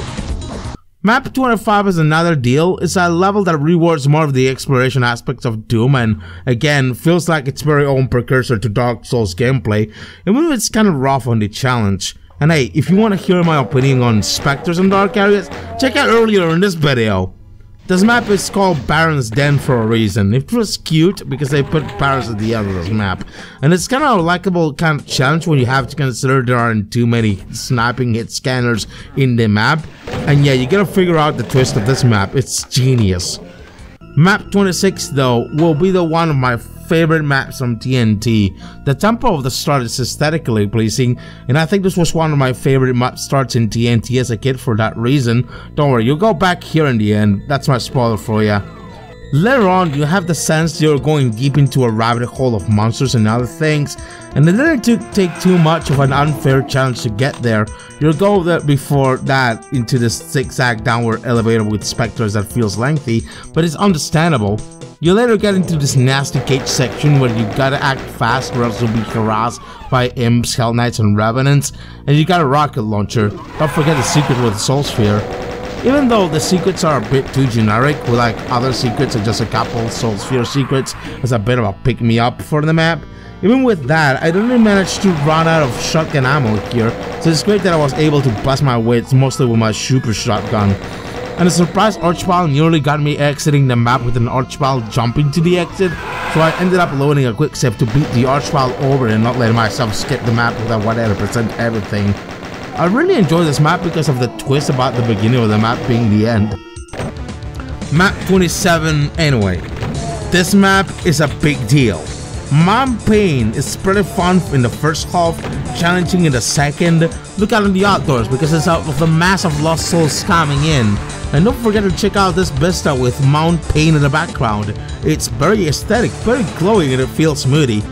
Map 25 is another deal. It's a level that rewards more of the exploration aspects of Doom and again feels like its very own precursor to Dark Souls gameplay, even if it's kind of rough on the challenge. And hey, if you want to hear my opinion on specters and dark areas, check out earlier in this video. This map is called Baron's Den for a reason. It was cute because they put Barons at the end of this map. And it's kind of a likable kind of challenge when you have to consider there aren't too many sniping hit scanners in the map. And yeah, you gotta figure out the twist of this map. It's genius. Map 26 though will be the one of my favorite maps from TNT. The tempo of the start is aesthetically pleasing, and I think this was one of my favorite map starts in TNT as a kid for that reason. Don't worry, you'll go back here in the end. That's my spoiler for ya. Later on, you have the sense you're going deep into a rabbit hole of monsters and other things, and it didn't take too much of an unfair challenge to get there. You'll go there before that into this zigzag downward elevator with specters that feels lengthy, but it's understandable. You later get into this nasty cage section where you gotta act fast or else you'll be harassed by imps, hell knights, and revenants, and you got a rocket launcher. Don't forget the secret with the soul sphere. Even though the secrets are a bit too generic, with like other secrets are just a couple soul sphere secrets as a bit of a pick-me-up for the map. Even with that, I didn't manage to run out of shotgun ammo here, so it's great that I was able to bust my wits mostly with my super shotgun. And a surprise archvile nearly got me exiting the map with an archvile jumping to the exit, so I ended up loading a quick save to beat the archvile over and not letting myself skip the map without 100% everything. I really enjoy this map because of the twist about the beginning of the map being the end. Map 27 anyway. This map is a big deal. Mom Pain is pretty fun in the first half, challenging in the second. Look out in the outdoors because it's out of the mass of lost souls coming in. And don't forget to check out this vista with Mount Pain in the background. It's very aesthetic, very glowing, and it feels moody.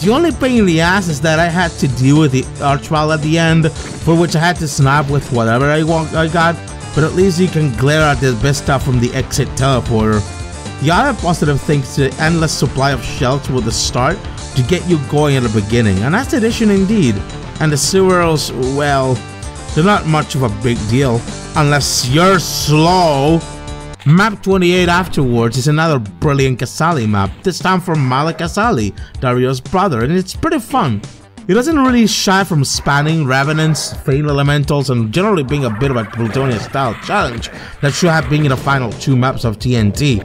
The only pain in the ass is that I had to deal with the archvile at the end, for which I had to snipe with whatever I got, but at least you can glare at the vista from the exit teleporter. The other positive thing is the endless supply of shells with the start to get you going at the beginning, a nice addition indeed. And the sewers, well, they're not much of a big deal, unless you're slow. Map 28 afterwards is another brilliant Casali map, this time from Malik Casali, Dario's brother, and it's pretty fun. It doesn't really shy from spanning revenants, fatal elementals, and generally being a bit of a Plutonia style challenge that should have been in the final two maps of TNT.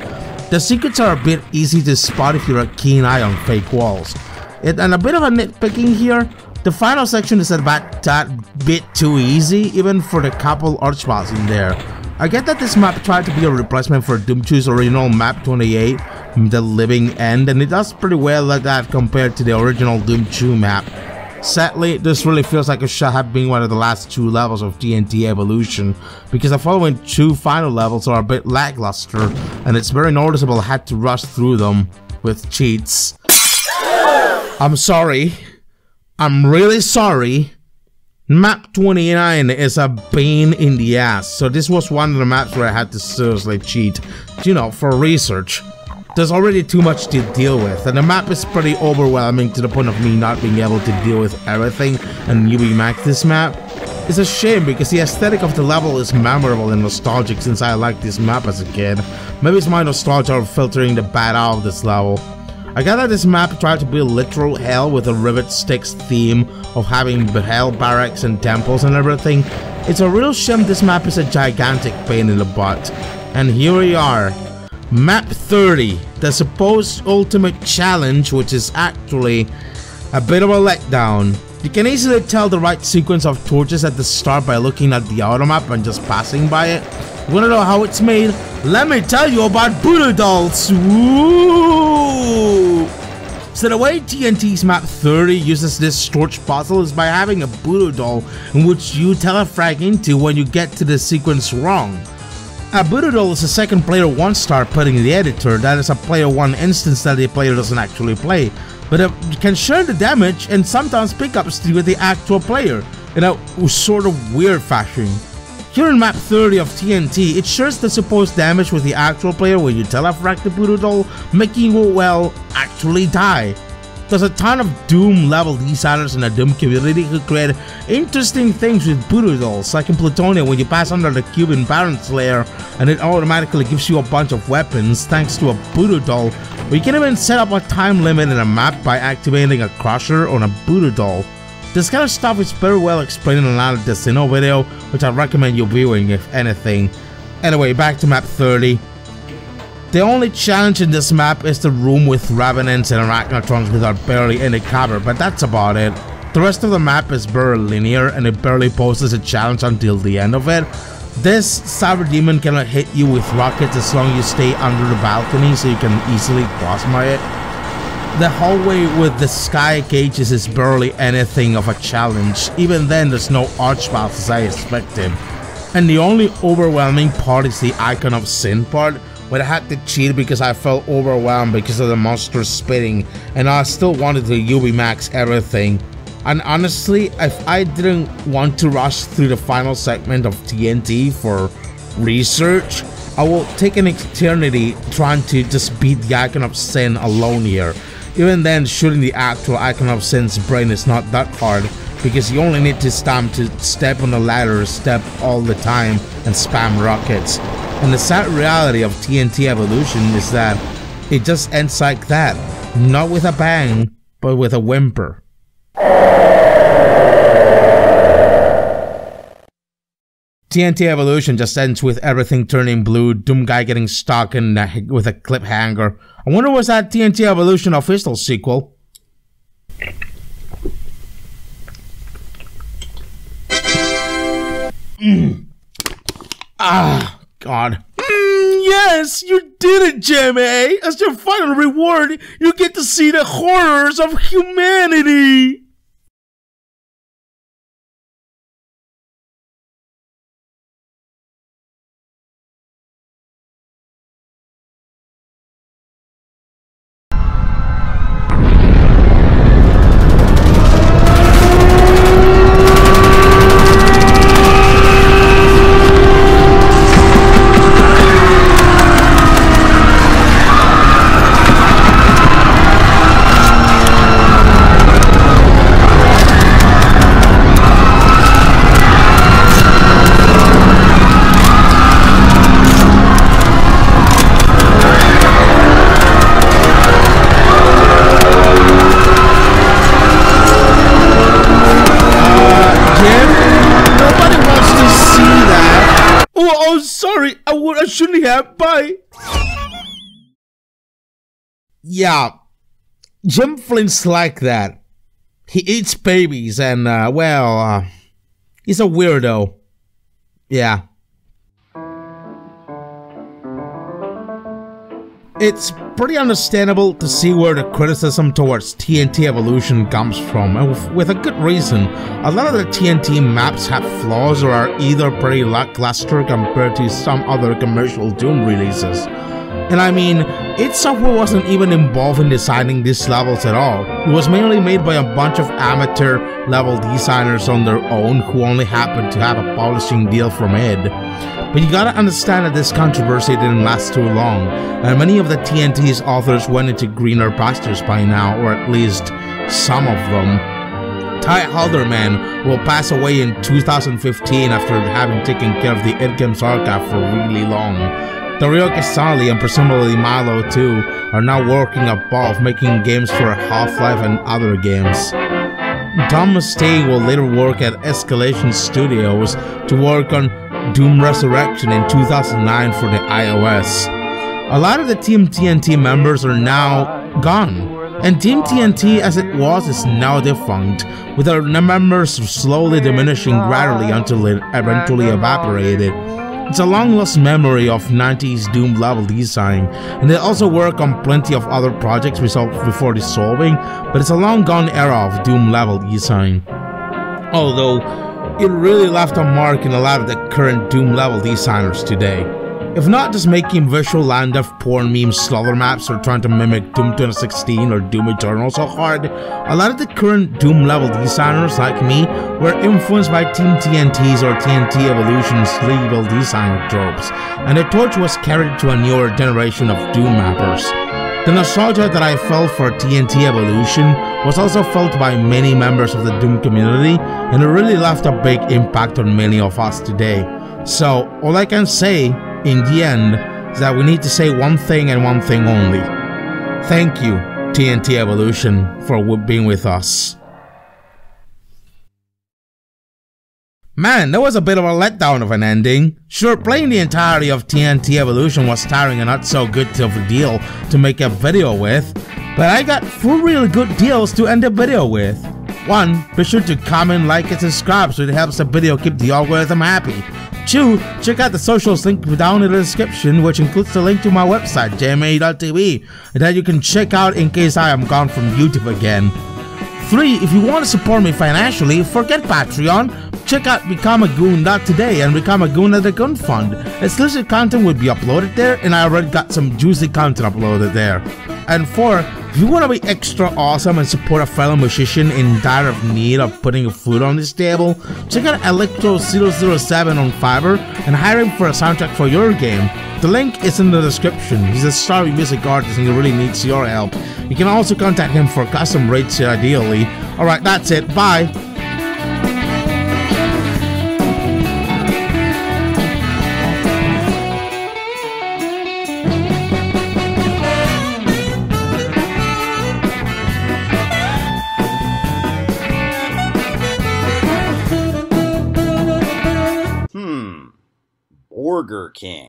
The secrets are a bit easy to spot if you're a keen eye on fake walls. And a bit of a nitpicking here, the final section is about that bit too easy, even for the couple archviles in there. I get that this map tried to be a replacement for Doom 2's original map 28, The Living End, and it does pretty well at that compared to the original Doom 2 map. Sadly, this really feels like it should have been one of the last two levels of TNT Evilution, because the following two final levels are a bit lackluster, and it's very noticeable I had to rush through them with cheats. I'm sorry. I'm really sorry. Map 29 is a pain in the ass, so this was one of the maps where I had to seriously cheat, you know, for research. There's already too much to deal with, and the map is pretty overwhelming to the point of me not being able to deal with everything and newbie max this map. It's a shame because the aesthetic of the level is memorable and nostalgic since I liked this map as a kid. Maybe it's my nostalgia filtering the bad out of this level. I got that this map tried to be literal hell with a Rivet Sticks theme of having hell barracks and temples and everything. It's a real shame this map is a gigantic pain in the butt. And here we are. Map 30, the supposed ultimate challenge, which is actually a bit of a letdown. You can easily tell the right sequence of torches at the start by looking at the automap and just passing by it. You wanna know how it's made? Let me tell you about voodoo dolls! Woo! So the way TNT's map 30 uses this torch puzzle is by having a voodoo doll in which you telefrag into when you get to the sequence wrong. A voodoo doll is a second player 1-star put in the editor that is a player 1 instance that the player doesn't actually play, but it can share the damage and sometimes pick up with the actual player in a sort of weird fashion. Here in map 30 of TNT, it shares the supposed damage with the actual player when you telefrag the voodoo doll, making you, well, actually die. There's a ton of Doom level designers in the Doom community who create interesting things with voodoo dolls, like in Plutonia when you pass under the cube in Baron's lair and it automatically gives you a bunch of weapons thanks to a voodoo doll, or you can even set up a time limit in a map by activating a crusher on a voodoo doll. This kind of stuff is very well explained in another Destino video, which I recommend you viewing if anything. Anyway, back to map 30. The only challenge in this map is the room with revenants and arachnotrons without barely any cover, but that's about it. The rest of the map is very linear and it barely poses a challenge until the end of it. This cyber demon cannot hit you with rockets as long as you stay under the balcony, so you can easily plasma it. The hallway with the sky cages is barely anything of a challenge. Even then, there's no archboss as I expected. And the only overwhelming part is the Icon of Sin part, but I had to cheat because I felt overwhelmed because of the monster spitting, and I still wanted to UV max everything. And honestly, if I didn't want to rush through the final segment of TNT for research, I will take an eternity trying to just beat the Icon of Sin alone here. Even then, shooting the actual Icon of Sin's brain is not that hard, because you only need to step on the ladder, step all the time, and spam rockets. And the sad reality of TNT Evilution is that it just ends like that. Not with a bang, but with a whimper. TNT Evilution just ends with everything turning blue, Doom Guy getting stuck with a cliffhanger. I wonder was that TNT Evilution official sequel? Ah, God. Yes, you did it, JMAA! As your final reward, you get to see the horrors of humanity! I shouldn't have. Bye. Yeah, Jim Flint's like that. He eats babies and, he's a weirdo. Yeah. It's pretty understandable to see where the criticism towards TNT Evilution comes from, and with a good reason. A lot of the TNT maps have flaws or are either pretty lackluster compared to some other commercial Doom releases. And I mean, id Software wasn't even involved in designing these levels at all. It was mainly made by a bunch of amateur level designers on their own who only happened to have a publishing deal from id. But you gotta understand that this controversy didn't last too long, and many of the TNT's authors went into greener pastures by now, or at least some of them. Ty Halderman will pass away in 2015 after having taken care of the id Games archive for really long. Dario Casali and presumably Milo too are now working above, making games for Half-Life and other games. Tom Mustaine will later work at Escalation Studios to work on Doom Resurrection in 2009 for the iOS. A lot of the Team TNT members are now gone, and Team TNT as it was is now defunct, with their members slowly diminishing gradually until it eventually evaporated. It's a long-lost memory of 90s Doom level design, and they also work on plenty of other projects before dissolving, but it's a long-gone era of Doom level design. Although, it really left a mark in a lot of the current Doom level designers today. If not just making visual land of porn meme slaughter maps or trying to mimic Doom 2016 or Doom Eternal so hard, a lot of the current Doom level designers like me were influenced by Team TNT's or TNT Evilution's level design tropes, and the torch was carried to a newer generation of Doom mappers. The nostalgia that I felt for TNT Evilution was also felt by many members of the Doom community, and it really left a big impact on many of us today. So, all I can say, in the end, is that we need to say one thing and one thing only. Thank you, TNT Evilution, for being with us. Man, that was a bit of a letdown of an ending. Sure, playing the entirety of TNT Evilution was tiring and not so good of a deal to make a video with, but I got 4 really good deals to end the video with. 1. Be sure to comment, like, and subscribe so it helps the video keep the algorithm happy. 2. Check out the socials link down in the description, which includes the link to my website, JMAA.tv, that you can check out in case I am gone from YouTube again. 3. If you want to support me financially, forget Patreon. Check out BecomeAGoon.today and Become a Goon at the Goon Fund. Exclusive content will be uploaded there, and I already got some juicy content uploaded there. And 4. If you want to be extra awesome and support a fellow musician in dire of need of putting food on his table, check out Electro007 on Fiverr and hire him for a soundtrack for your game. The link is in the description. He's a starving music artist and he really needs your help. You can also contact him for custom rates ideally. Alright, that's it. Bye! Burger King.